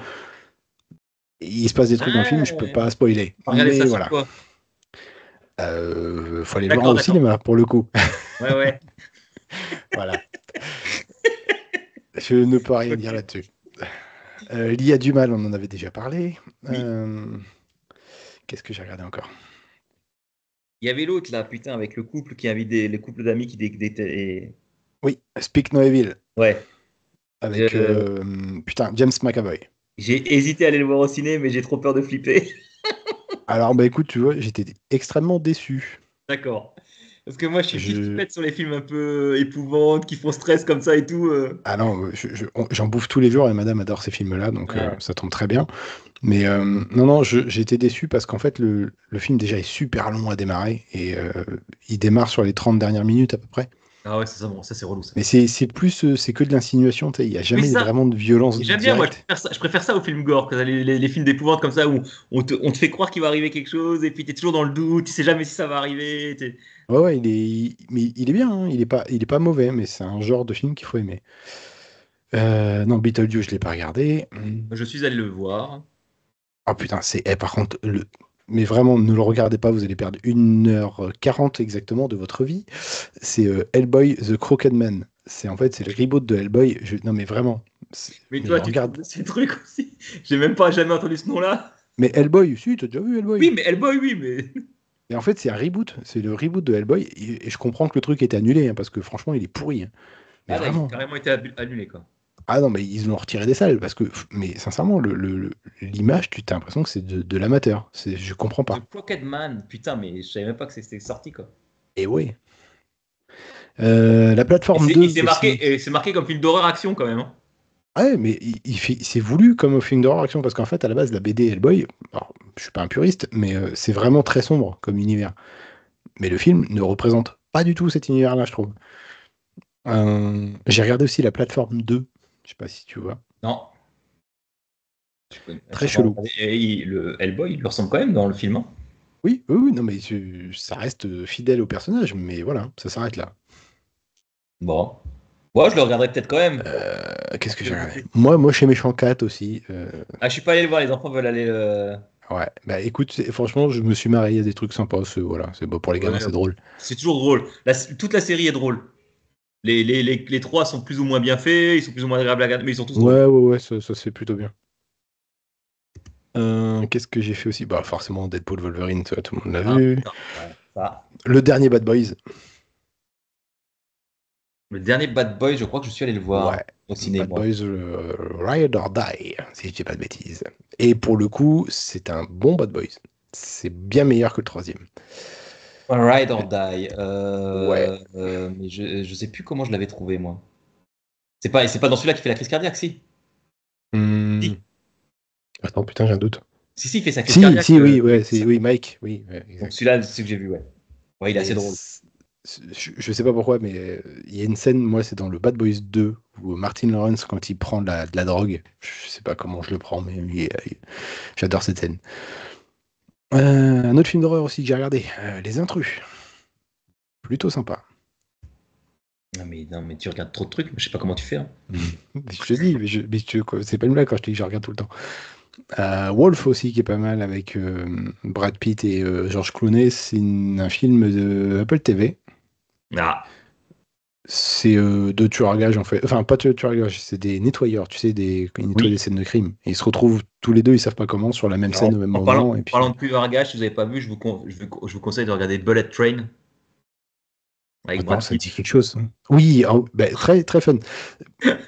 Et il se passe des trucs dans le film, je peux Ouais. pas spoiler. On va regarder Mais ça sur voilà. quoi? Faut aller le voir D'accord, au d'accord. cinéma pour le coup. Ouais, ouais. Voilà. Je ne peux rien dire Ok. là-dessus. L'I a du mal, on en avait déjà parlé. Oui. Qu'est-ce que j'ai regardé encore? Il y avait l'autre là, putain, avec le couple qui invite les couples d'amis Oui, Speak No Evil Ouais. avec Euh, putain James McAvoy. j'ai hésité à aller le voir au ciné, mais j'ai trop peur de flipper. Alors bah écoute, tu vois, j'étais extrêmement déçu. D'accord. Parce que moi, je suis vite Je flipette sur les films un peu épouvantes,. Qui font stress comme ça et tout. Ah non, j'en bouffe tous les jours et madame adore ces films-là, donc Ouais. ça tombe très bien. Mais non, non, j'ai été déçu parce qu'en fait, le film déjà est super long à démarrer et il démarre sur les 30 dernières minutes à peu près. Ah ouais, c'est ça, bon, ça c'est relou ça. Mais c'est plus, c'est que de l'insinuation, tu sais, il n'y a Oui, c'est jamais ça. vraiment de violence Et j'aime bien, moi, directe. je préfère ça aux films gore, que les films d'épouvante comme ça où on te fait croire qu'il va arriver quelque chose et puis t'es toujours dans le doute, tu sais jamais si ça va arriver. Ouais, ouais, mais il est bien, hein, il est pas mauvais, mais c'est un genre de film qu'il faut aimer. Non, Beetlejuice, je l'ai pas regardé. Je suis allé le voir. Ah putain, par contre, mais vraiment, ne le regardez pas, vous allez perdre 1h40 exactement de votre vie. C'est Hellboy The Crooked Man. C'est le reboot de Hellboy. Non, mais vraiment. Mais Mais toi, tu trouves regarde. de ces trucs aussi. J'ai même pas jamais entendu ce nom-là. Mais Hellboy, si, t'as déjà vu Oui, Hellboy. mais Hellboy, oui, mais. Et en fait, c'est un reboot. C'est le reboot de Hellboy. Et je comprends que le truc était annulé, hein, parce que franchement, il est pourri, hein. Mais Ah là, il a vraiment. carrément été annulé, quoi. Ah non, mais ils l'ont retiré des salles. Parce que, mais sincèrement, l'image, tu t'as l'impression que c'est de l'amateur. Je comprends The pas. Crooked Man, putain, mais je savais même pas que c'était sorti, quoi. Et ouais. La Et plateforme 2 aussi. c'est marqué comme film d'horreur action, quand même, hein. Ah ouais, mais c'est voulu comme film d'horreur action parce qu'en fait, à la base, la BD Hellboy, alors, je suis pas un puriste, mais c'est vraiment très sombre comme univers. Mais le film ne représente pas du tout cet univers-là, je trouve. J'ai regardé aussi la plateforme 2, je sais pas si tu vois. Non, je Très suis en train de chelou. regarder. Et le Hellboy, il lui ressemble quand même dans le film, hein. Oui, oui, oui, non, mais ça reste fidèle au personnage, mais voilà, ça s'arrête là. Bon. Bon, je le regarderai peut-être quand même. Qu'est-ce Pour que j'ai regardé? curiosité. Moi, chez Méchant 4 aussi. Ah, je suis pas allé le voir, les enfants veulent aller. Ouais, bah écoute, franchement, je me suis marré, il y a des trucs sympas, voilà, c'est bon pour les gamins, Ouais, c'est drôle. c'est toujours drôle. Toute la série est drôle. Les trois sont plus ou moins bien faits, ils sont plus ou moins agréables à regarder, mais ils sont tous drôles. Ouais, ouais, ouais, ça se fait plutôt bien. Qu'est-ce que j'ai fait aussi? Bah forcément Deadpool Wolverine, ça, tout le monde l'a Ah, vu. putain, ouais, ça. Le dernier Bad Boys. Le dernier Bad Boy, je crois que je suis allé le voir Ouais, au ciné, Bad moi. Boys Ride or Die, si je dis pas de bêtises. Et pour le coup, c'est un bon Bad Boys. C'est bien meilleur que le troisième. Ride or Die. Ouais. Mais je sais plus comment je l'avais trouvé, moi. C'est pas dans celui-là qui fait la crise cardiaque, si. Hmm. Si, Attends, putain, j'ai un doute. si, il fait sa crise Si, cardiaque. si, oui, ouais, c'est oui, Mike, oui, ouais, Donc exact. celui-là, c'est ce que j'ai vu, ouais. Ouais, il est assez Mais drôle. je sais pas pourquoi, mais il y a une scène, moi, c'est dans le Bad Boys 2, où Martin Lawrence, quand il prend de la drogue, je sais pas comment je le prends, mais j'adore cette scène. Un autre film d'horreur aussi que j'ai regardé, Les Intrus. Plutôt sympa. Non, mais tu regardes trop de trucs, je sais pas comment tu fais, hein. Je te dis, c'est pas une blague quand je te dis que je regarde tout le temps. Wolf aussi, qui est pas mal, avec Brad Pitt et George Clooney. C'est un film de Apple TV. Ah, C'est deux tueurs à gages en fait. Enfin, pas deux tueurs à gages, c'est des nettoyeurs, tu sais, ils nettoient des oui. scènes de crime. Et ils se retrouvent tous les deux, ils savent pas comment, sur la même scène Alors, au même en parlant, moment. Et en parlant puis, de tueur à gages, si vous n'avez pas vu, je vous conseille de regarder Bullet Train avec attends, Brad ça me Pitt. dit quelque chose. Oui, bah, très, très fun.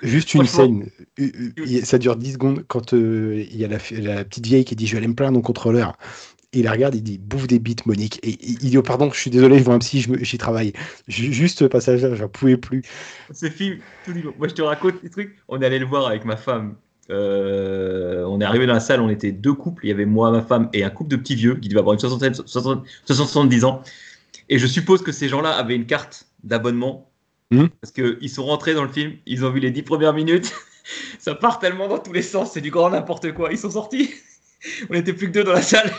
Juste une Franchement, scène, ça dure 10 secondes quand il y a la petite vieille qui dit je vais aller me plaindre au contrôleur. Il la regarde, il dit bouffe des bites, Monique. Et il dit oh, pardon, je suis désolé, je vois un psy, j'y travaille. Juste ce passage-là, j'en pouvais plus. ce film, tout dit, moi je te raconte des trucs. On est allé le voir avec ma femme. On est arrivé dans la salle, on était deux couples. Il y avait moi, ma femme et un couple de petits vieux qui devaient avoir une soixantaine, 70 ans. Et je suppose que ces gens-là avaient une carte d'abonnement Hmm. parce qu'ils sont rentrés dans le film, ils ont vu les 10 premières minutes. Ça part tellement dans tous les sens, c'est du grand n'importe quoi. Ils sont sortis, on était plus que deux dans la salle.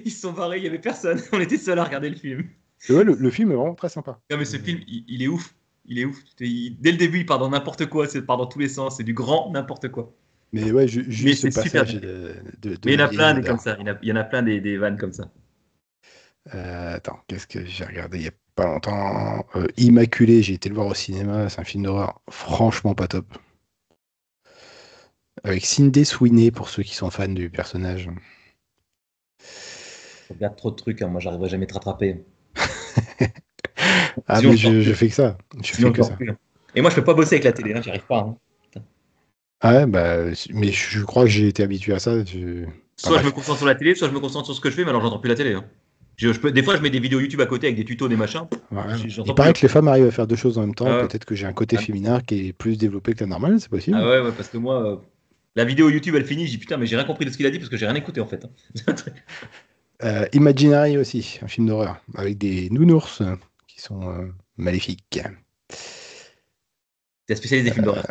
Ils se sont barrés, il n'y avait personne. On était seuls à regarder le film. Et ouais, le film est vraiment très sympa. Non, mais ce film, il est ouf. Il est ouf. Dès le début, il part dans n'importe quoi, c'est part dans tous les sens, c'est du grand n'importe quoi. Mais ouais, Mais juste ce c'est super passage bien fait. de Mais il y la en a vieille, plein des comme j'adore. ça. Il y en a plein des vannes comme ça. Attends, qu'est-ce que j'ai regardé il y a pas longtemps? Immaculé, j'ai été le voir au cinéma, c'est un film d'horreur franchement pas top. Avec Sydney Sweeney pour ceux qui sont fans du personnage. Je regarde trop de trucs, hein. Moi, j'arriverai jamais à te rattraper. Ah Sinon, mais je sors je plus. fais que ça, je fais Sinon, je que sors ça. plus, hein. Et moi, je peux pas bosser avec la télé, hein. J'y arrive pas, hein. Ah ouais, bah, mais je crois que j'ai été habitué à ça. Enfin Soit je me bref. concentre sur la télé, soit je me concentre sur ce que je fais, mais alors j'entends plus la télé, hein. Des fois, je mets des vidéos YouTube à côté avec des tutos, des machins. Ouais. Il J'entends plus, paraît hein. que les femmes arrivent à faire deux choses en même temps. Ah, Peut-être que j'ai un côté ouais. féminin qui est plus développé que la normale, c'est Ah possible. ouais, ouais, parce que moi, la vidéo YouTube, elle finit, je dis putain, mais j'ai rien compris de ce qu'il a dit parce que j'ai rien écouté en fait, hein. Imaginary aussi, un film d'horreur, avec des nounours qui sont maléfiques. T'es spécialiste des films d'horreur.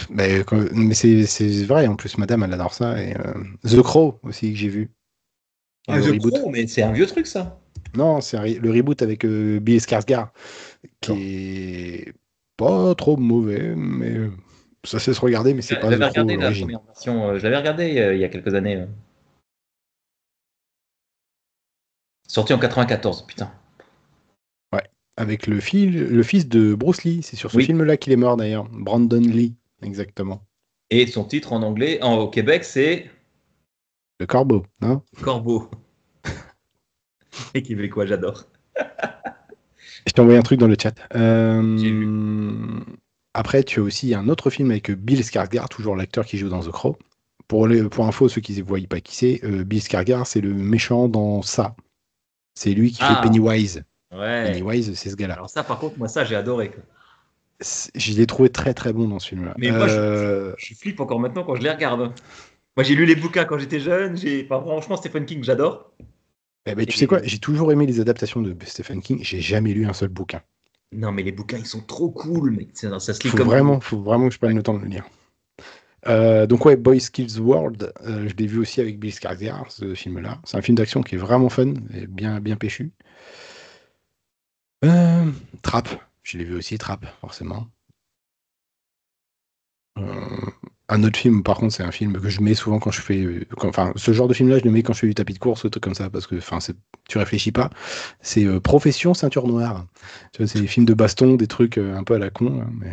Mais c'est vrai, en plus, madame, elle adore ça. Et, The Crow aussi, que j'ai vu. Ah, Le The reboot. Crow, mais c'est un vieux truc ça. Non, c'est le reboot avec Bill Skarsgård, qui D'accord. est pas trop mauvais, mais ça sait se regarder, mais c'est pas The J'avais Crow regardé à la l'origine. première version, je l'avais regardé il y a quelques années. Sorti en 94, putain. Ouais. Avec le fils de Bruce Lee, c'est sur ce Oui. film-là qu'il est mort d'ailleurs. Brandon Lee, exactement. Et son titre en anglais, au Québec, c'est Le corbeau, hein. Corbeau. Et québécois, j'adore. Je t'ai envoyé un truc dans le chat. J'ai vu. Après, tu as aussi un autre film avec Bill Skarsgård, toujours l'acteur qui joue dans The Crow. Pour info, ceux qui ne voient pas qui c'est, Bill Skarsgård, c'est le méchant dans ça. C'est lui qui fait Ah, Pennywise. ouais. Pennywise, c'est ce gars-là. Alors ça, par contre, moi, ça, j'ai adoré, quoi. Je l'ai trouvé très très bon dans ce film-là. Mais moi, je flippe encore maintenant quand je les regarde. Moi, j'ai lu les bouquins quand j'étais jeune. Enfin, franchement, Stephen King, j'adore. Eh ben, tu sais quoi, Et j'ai toujours aimé les adaptations de Stephen King, j'ai jamais lu un seul bouquin. non, mais les bouquins, ils sont trop cool, mec. Ça se lit comme un. Faut vraiment que je prenne Ouais. le temps de le lire. Donc ouais, Boy Skills World, je l'ai vu aussi avec Bill Skarsgård, ce film-là. C'est un film d'action qui est vraiment fun et bien, bien péchu. Euh, Trap, je l'ai vu aussi, Trap, forcément. Euh, un autre film, par contre, c'est un film que je mets souvent quand je fais... enfin, ce genre de film-là, je le mets quand je fais du tapis de course, ou truc comme ça, parce que enfin, tu réfléchis pas. C'est Profession Ceinture Noire. Tu vois, c'est des films de baston, des trucs un peu à la con, hein, mais...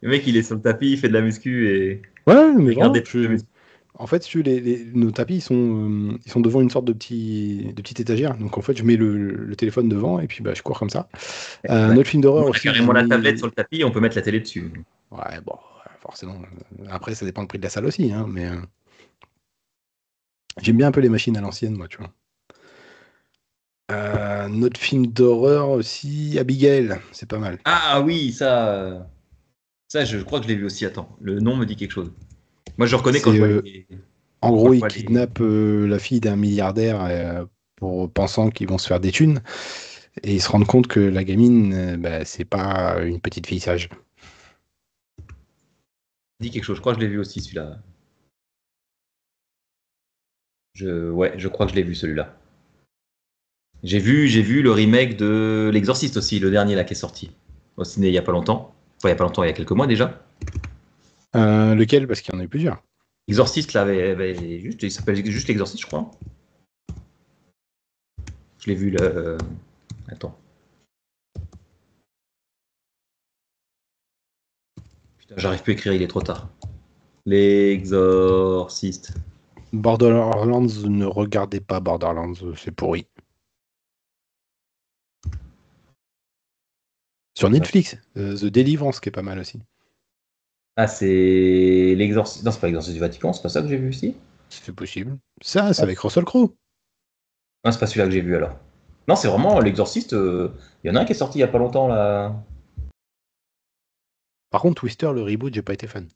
Le mec, il est sur le tapis, il fait de la muscu et Ouais, mais il regarde vraiment, des trucs de muscu. En fait, nos tapis, ils sont devant une sorte de petite étagère. Donc, en fait, je mets le téléphone devant et puis bah, je cours comme ça. Un Bah, autre film nous, d'horreur on a aussi que j'ai carrément la tablette mis. sur le tapis et on peut mettre la télé dessus. Ouais, bon, forcément. Après, ça dépend du prix de la salle aussi, hein, mais j'aime bien un peu les machines à l'ancienne, moi, tu vois. Un autre film d'horreur aussi, Abigail, c'est pas mal. Ah oui, ça, je crois que je l'ai vu aussi. Attends, le nom me dit quelque chose. Moi, je reconnais quand C'est je vois en quand gros, je ils vois les. kidnappent la fille d'un milliardaire pour pensant qu'ils vont se faire des thunes, et ils se rendent compte que la gamine, bah, c'est pas une petite fille sage. Dit quelque chose. Je crois que je l'ai vu aussi celui-là. Ouais, je crois que je l'ai vu celui-là. J'ai vu le remake de L'Exorciste aussi, le dernier là qui est sorti au ciné il y a pas longtemps. Enfin, il y a pas longtemps, il y a quelques mois déjà. Lequel? Parce qu'il y en a eu plusieurs. Exorciste là, il s'appelle juste L'Exorciste, je crois. Je l'ai vu là. Attends. Putain, j'arrive plus à écrire, il est trop tard. L'Exorciste. Borderlands, ne regardez pas Borderlands, c'est pourri. Sur Netflix, The Deliverance, qui est pas mal aussi. Ah, c'est l'Exorciste. Non, c'est pas l'Exorciste du Vatican, c'est pas ça que j'ai vu aussi. C'est possible. Ça, c'est Ah, avec Russell Crowe. c'est pas celui-là que j'ai vu alors. Non, c'est vraiment l'Exorciste. Il y en a un qui est sorti il y a pas longtemps là. Par contre, Twister, le reboot, j'ai pas été fan.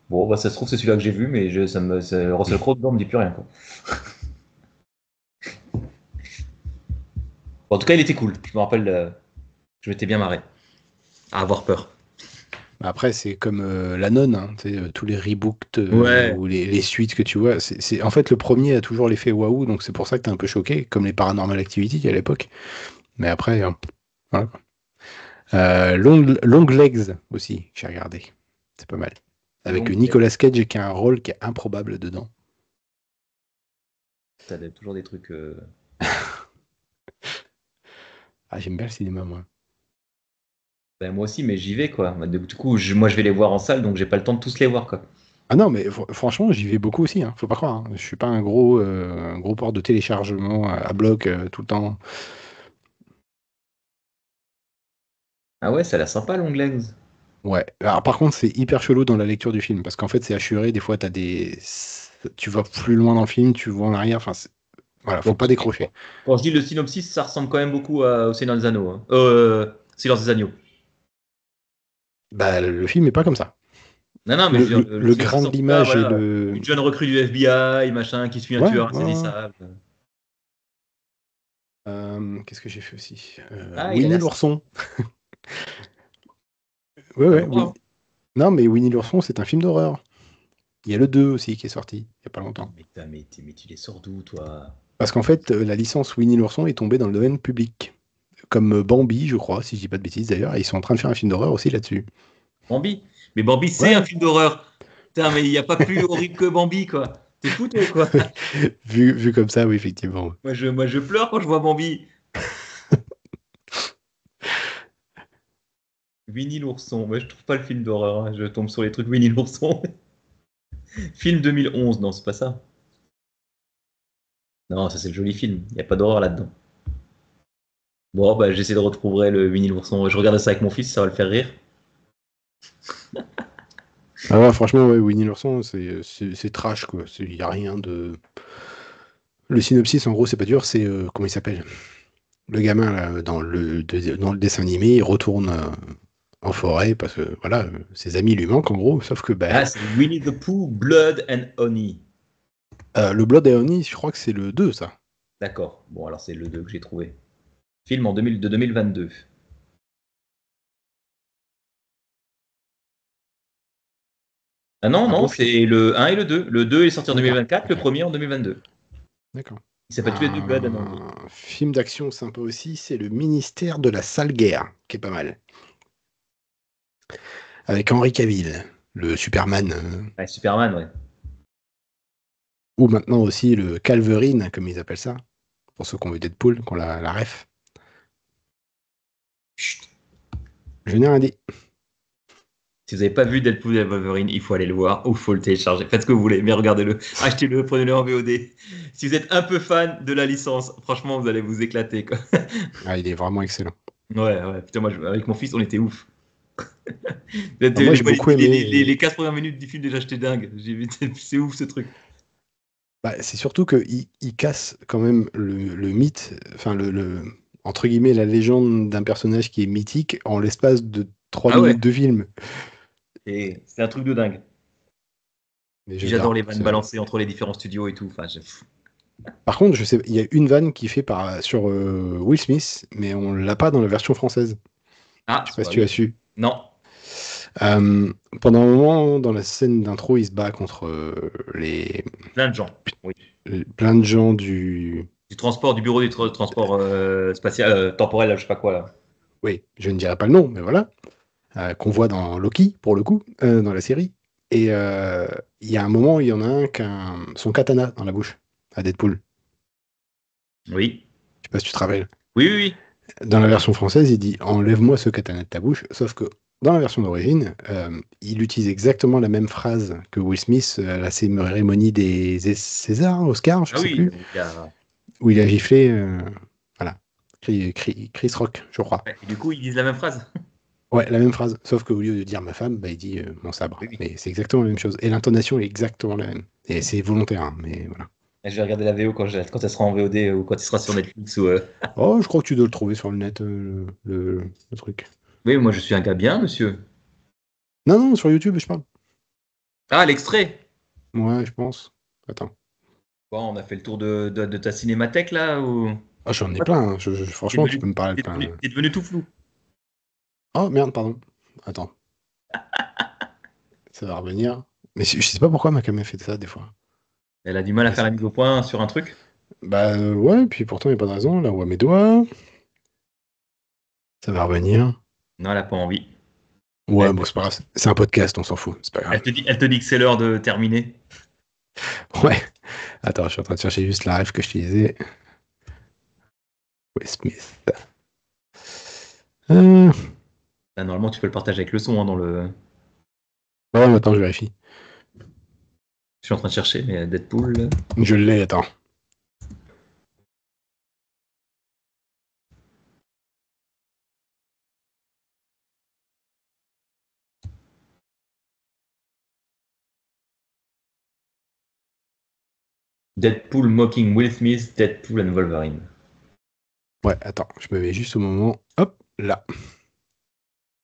Bon, bah ça se trouve, c'est celui-là que j'ai vu, mais Russell Crowe dedans me dit plus rien, quoi. Bon, en tout cas, il était cool. Je me rappelle, je m'étais bien marré. À avoir peur. Après, c'est comme La Nonne, hein, tu sais, tous les rebooks Ouais. ou les suites que tu vois. En fait, le premier a toujours l'effet waouh, donc c'est pour ça que t'es un peu choqué, comme les Paranormal Activity à l'époque. Mais après, voilà. Long Legs aussi, j'ai regardé. C'est pas mal. Avec Long Play. Nicolas Cage qui a un rôle qui est improbable dedans. T'as toujours des trucs. Ah, j'aime bien le cinéma, moi. Ben, moi aussi, mais j'y vais, quoi. Bah, du coup, moi, je vais les voir en salle, donc j'ai pas le temps de tous les voir, quoi. Ah non, mais franchement, j'y vais beaucoup aussi, hein, faut pas croire, hein. Je suis pas un gros port de téléchargement à bloc tout le temps. Ah ouais, ça a l'air sympa, Long Legs. Ouais. Alors, par contre, c'est hyper chelou dans la lecture du film, parce qu'en fait, c'est assuré. Des fois, tu vas plus loin dans le film, tu vois en arrière. Enfin, voilà, faut Donc, pas décrocher. quand je dis le synopsis, ça ressemble quand même beaucoup au Seigneur des Anneaux, hein. Silence des Agneaux. Bah, le film est pas comme ça. Non, non, mais Le, je veux dire, le- le le grain synopsis, de en tout cas, l'image et voilà. le. Une jeune recrue du FBI, machin, qui suit un Ouais, tueur ouais, ouais. insaisissable. Qu'est-ce que j'ai fait aussi? Ah, il a Winnie l'air sympa. l'ourson. Ouais, À ouais, voir, oui. hein. Non, mais Winnie l'ourson, c'est un film d'horreur. Il y a le 2 aussi qui est sorti, il y a pas longtemps. Mais tu les sors d'où, toi? Parce qu'en fait, la licence Winnie l'ourson est tombée dans le domaine public. Comme Bambi, je crois, si je dis pas de bêtises d'ailleurs, et ils sont en train de faire un film d'horreur aussi là-dessus. Bambi. Mais Bambi, c'est un Ouais, film d'horreur. Putain, mais il n'y a pas plus horrible que Bambi, quoi. T'es fou, toi, quoi. vu comme ça, oui, effectivement. Moi, je pleure quand je vois Bambi. Winnie l'ourson. Moi, je trouve pas le film d'horreur, hein. Je tombe sur les trucs Winnie l'ourson. Film 2011. Non, c'est pas ça. Non, ça, c'est le joli film. Il n'y a pas d'horreur là-dedans. Bon, bah, j'essaie de retrouver le Winnie l'ourson. Je regarde ça avec mon fils, ça va le faire rire. Ah ouais, franchement, ouais, Winnie l'ourson, c'est trash, quoi. Il y a rien de. Le synopsis, en gros, c'est pas dur, c'est. Comment il s'appelle? Le gamin, là, dans le dessin animé, il retourne en forêt parce que, voilà, ses amis lui manquent, en gros, sauf que, bah, Ah, c'est Winnie the Pooh, Blood and Honey. le Blood and Honey, je crois que c'est le 2 ça. D'accord. Bon, alors c'est le 2 que j'ai trouvé. Film de 2022. Ah non, Un non, bon film. c'est le 1 et le 2. Le 2 est sorti en D'accord, 2024, le ok, premier en 2022. d'accord. Il s'appelle tous les deux Blood and Honey. Un film d'action sympa aussi, c'est Le Ministère de la Sale Guerre, qui est pas mal. Avec Henry Cavill, le Superman, Ouais, Superman, ouais. ou maintenant aussi le Calverine, comme ils appellent ça, pour ceux qui ont vu Deadpool, qui ont la ref. Chut. Je n'ai rien dit. Si vous n'avez pas vu Deadpool et Wolverine, il faut aller le voir ou il faut le télécharger. Faites ce que vous voulez, mais regardez-le. Achetez-le, prenez-le en VOD. Si vous êtes un peu fan de la licence, franchement, vous allez vous éclater, quoi. Ah, il est vraiment excellent. Ouais. Putain, moi, avec mon fils, on était ouf. Moi, j'ai beaucoup aimé. Les 15 premières minutes du film, déjà, j'étais dingue. C'est ouf, ce truc. Bah, c'est surtout qu'il casse quand même le mythe, enfin entre guillemets la légende d'un personnage qui est mythique en l'espace de 3 Ah ouais, minutes de film. et c'est un truc de dingue. Mais Puis j'adore j'adore. les vannes balancées entre les différents studios et tout. Enfin, Par contre, je sais, il y a une vanne qui fait sur Will Smith, mais on l'a pas dans la version française. Ah, Je sais c'est pas pas si tu lui. as su. Non. Pendant un moment, dans la scène d'intro, il se bat contre Plein de gens. Oui. plein de gens du. Du transport, du bureau du transport spatial, temporel, je sais pas quoi là. Oui, je ne dirais pas le nom, mais voilà. Qu'on voit dans Loki, pour le coup, dans la série. Et il y a un moment, il y en a un qui a son katana dans la bouche, à Deadpool. Oui. Je sais pas si tu te rappelles. Oui. Dans la version française, il dit enlève-moi ce katana de ta bouche. Sauf que dans la version d'origine, il utilise exactement la même phrase que Will Smith à la cérémonie des Césars, Oscars, je Ah sais oui. plus, où il a giflé, voilà, Chris Rock, je crois. Ouais, et du coup, ils disent la même phrase. Ouais, la même phrase, sauf qu'au lieu de dire ma femme, bah, il dit mon sabre. Oui. Mais c'est exactement la même chose. Et l'intonation est exactement la même. Et c'est volontaire, hein, mais voilà. Et je vais regarder la VO quand elle sera en VOD ou quand il sera sur Netflix. Ou, Oh, je crois que tu dois le trouver sur le net, le truc. Oui, moi je suis un gars bien, monsieur. Non, non, sur YouTube, je parle. Ah, l'extrait. Ouais, je pense. Attends. Bon, on a fait le tour de ta cinémathèque là ou... Ah, j'en ai plein, hein. Franchement, tu peux me parler de plein. T'es devenu tout flou. Oh, merde, pardon. Attends. Ça va revenir. Mais je sais pas pourquoi ma caméra fait ça, des fois. Elle a du mal à Mais faire la mise au point sur un truc. bah, ouais, puis pourtant, il n'y a pas de raison. Là, on voit mes doigts. Ça va revenir. Non, elle a pas envie. Ouais, Elle, bon, c'est pas grave. C'est un podcast, on s'en fout. C'est pas grave. elle te dit que c'est l'heure de terminer. Ouais. Attends, je suis en train de chercher juste la ref que je te disais. Will Smith. Là, normalement, tu peux le partager avec le son hein, dans le. Ouais, attends, je vérifie. Je suis en train de chercher, mais Deadpool. Je l'ai, attends. Deadpool mocking Will Smith, Deadpool and Wolverine. Ouais, attends, je me mets juste au moment. Hop, là.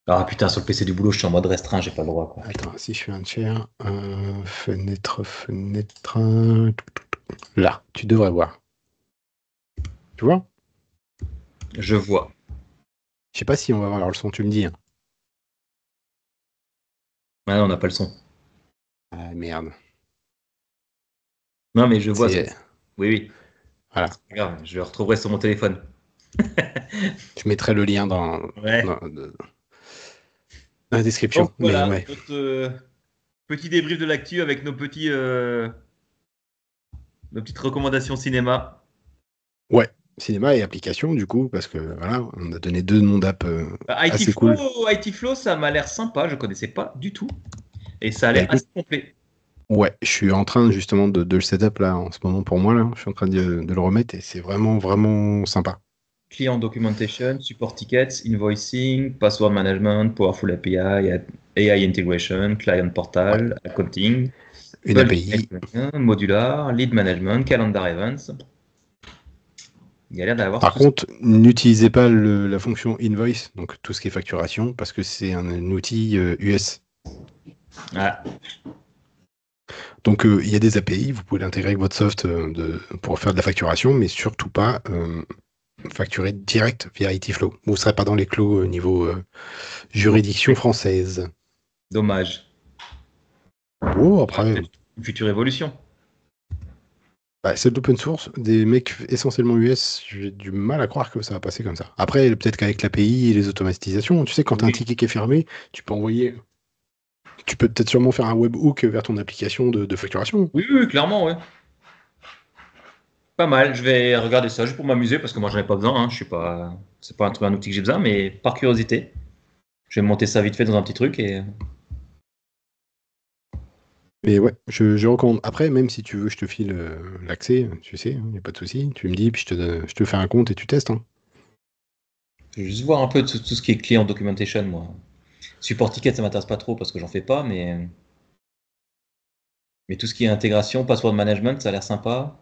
Ah putain, sur le PC du boulot, je suis en mode restreint, j'ai pas le droit. Quoi. Attends, si je fais un share, fenêtre. Là, tu devrais voir. Tu vois? Je vois. Je sais pas si on va avoir le son, tu me dis. Hein. Ah non, on n'a pas le son. Ah merde. Non, mais je vois. C'est. Oui. Voilà. C'est pas grave, je le retrouverai sur mon téléphone. Je mettrai le lien dans, Ouais. dans la description. Donc Mais voilà, ouais. notre petit débrief de l'actu avec nos petites recommandations cinéma. Ouais. Cinéma et application, du coup, parce que voilà, on a donné 2 noms d'app IT assez cool. Flow, IT Flow, ça m'a l'air sympa, je connaissais pas du tout. Et ça a Bah l'air écoute, assez complet. ouais, je suis en train justement de le setup là en ce moment pour moi là. Je suis en train de le remettre et c'est vraiment vraiment sympa. Client documentation, support tickets, invoicing, password management, powerful API, AI integration, client Ouais, portal, accounting, une bulk API. modular, lead management, calendar events. Il y a l'air d'avoir Par tout ça. contre, n'utilisez pas la fonction invoice, donc tout ce qui est facturation, parce que c'est un outil US. Ah, Donc il y a des API, vous pouvez l'intégrer avec votre soft pour faire de la facturation, mais surtout pas facturer direct via ITflow. Vous ne serez pas dans les clous niveau juridiction française. dommage. Oh, après, Peut-être une future évolution. bah, c'est de l'open source, des mecs essentiellement US, j'ai du mal à croire que ça va passer comme ça. Après, peut-être qu'avec l'API et les automatisations, tu sais, quand tu as un Oui, ticket qui est fermé, tu peux envoyer. Tu peux peut-être sûrement faire un webhook vers ton application de facturation. oui, clairement, ouais. Pas mal. Je vais regarder ça juste pour m'amuser parce que moi j'en ai pas besoin. Hein. Je suis pas, c'est pas un outil que j'ai besoin, mais par curiosité, je vais monter ça vite fait dans un petit truc et Mais ouais, je recommande. Après, même si tu veux, je te file l'accès, tu sais, il n'y a pas de souci. Tu me dis, puis je te fais un compte et tu testes. Hein. Je vais juste voir un peu tout ce qui est client documentation, moi. Support ticket, ça m'intéresse pas trop parce que j'en fais pas, mais tout ce qui est intégration, password management, ça a l'air sympa.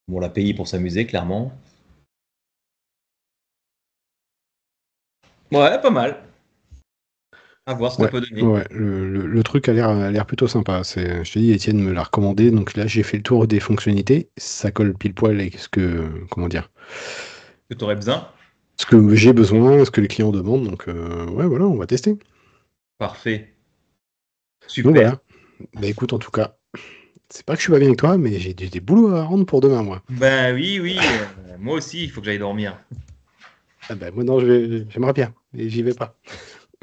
Bon, l'API pour s'amuser, clairement. Ouais, pas mal. À voir ce que ça Ouais, peut donner. ouais, le truc a l'air plutôt sympa. Je te dis, Étienne me l'a recommandé, donc là j'ai fait le tour des fonctionnalités. Ça colle pile poil avec comment dire, Que tu aurais besoin. ce que j'ai besoin, ce que les clients demandent. Donc ouais, voilà, on va tester. Parfait. Donc Super. voilà. Bah écoute, en tout cas, c'est pas que je suis pas bien avec toi, mais j'ai des boulots à rendre pour demain, moi. Ben oui, moi aussi, il faut que j'aille dormir. Ah bah moi non, j'aimerais bien, mais j'y vais pas.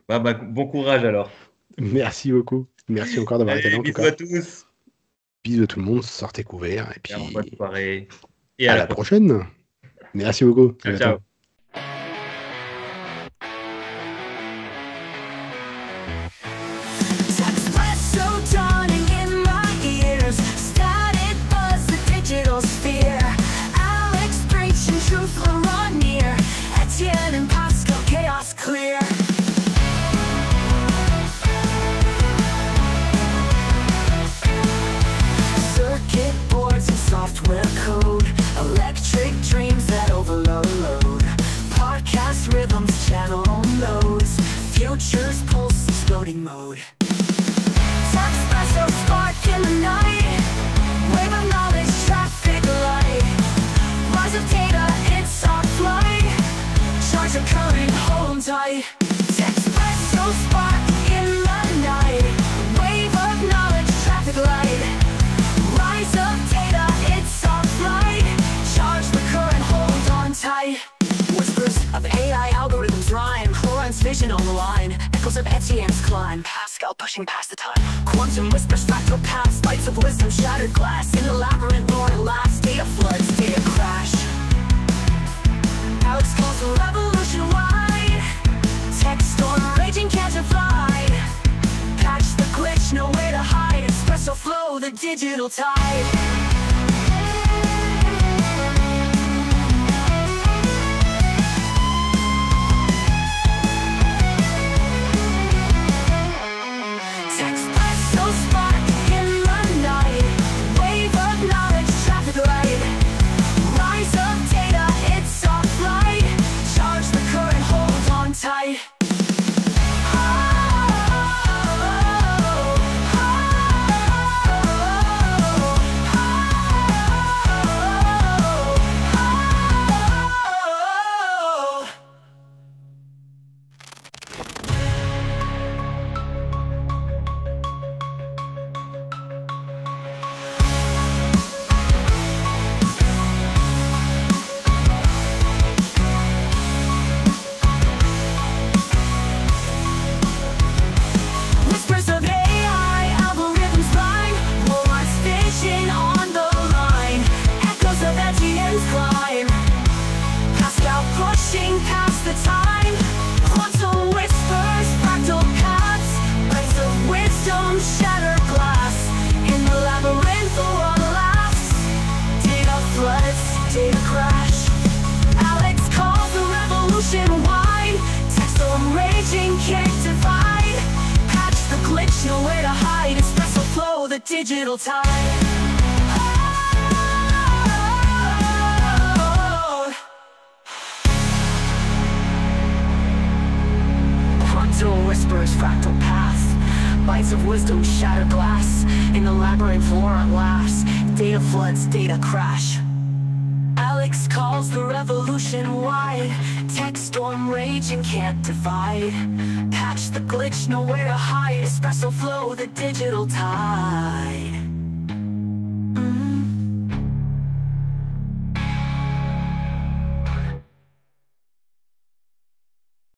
Bah, bon courage alors. Merci beaucoup. Merci encore d'avoir été là Allez, en tout bisous cas. à tous. Bisous à tout le monde, sortez couverts et Et bonne puis soirée. Et à à la la prochaine. prochaine. Merci beaucoup. À Ciao, bientôt. ciao. Espresso dawning in my ears, static buzz, the digital sphere. Alex preaching truth, Laurent near. Etienne and Pascal, chaos clear. Circuit boards and software code, electric dreams that overload. Podcast rhythms, channel nodes, futures pulse, exploding mode. Espresso spark in the night, wave of knowledge, traffic light. Rise of data, it's our flight. Charge of current, hold 'em tight. Espresso spark in the night, wave of knowledge, traffic light. Rise of data, it's our flight. Charge the current, hold on tight. Whispers of AI algorithms rhyme, Laurent's vision on the line, echoes of Etienne's climb, Pascal pushing past the time. Quantum whispers, fractal paths, lights of wisdom, shattered glass. In the labyrinth, Laurent laughs, data floods, data crash. Alex calls the revolution wide. Tech storm raging, can't divide. Patch the glitch, nowhere to hide. Espresso flow, the digital tide. Espresso spark in the night, wave of knowledge, traffic light. Rise of data, it's our flight. Charge the current, hold on tight. Whispers of AI, algorithms blind. Laurent's vision on the line. Echoes of Etienne's climb. Pascal pushing past the time. Quantum whispers, fractal paths. Lights of wisdom, shatter glass. In the labyrinth, Laurent laughs. Data floods, data crash. Alex calls the revolution wide. Text storm raging, can't divide. Patch the glitch, nowhere to hide. Espresso flow, the digital tide. Quantum whispers, fractal paths. Lights of wisdom, shatter glass. In the labyrinth, Laurent laughs. Data floods, data crash. Alex calls the revolution wide. Tech storm raging, can't divide. Patch the glitch, nowhere to hide. Espresso flow, the digital tide.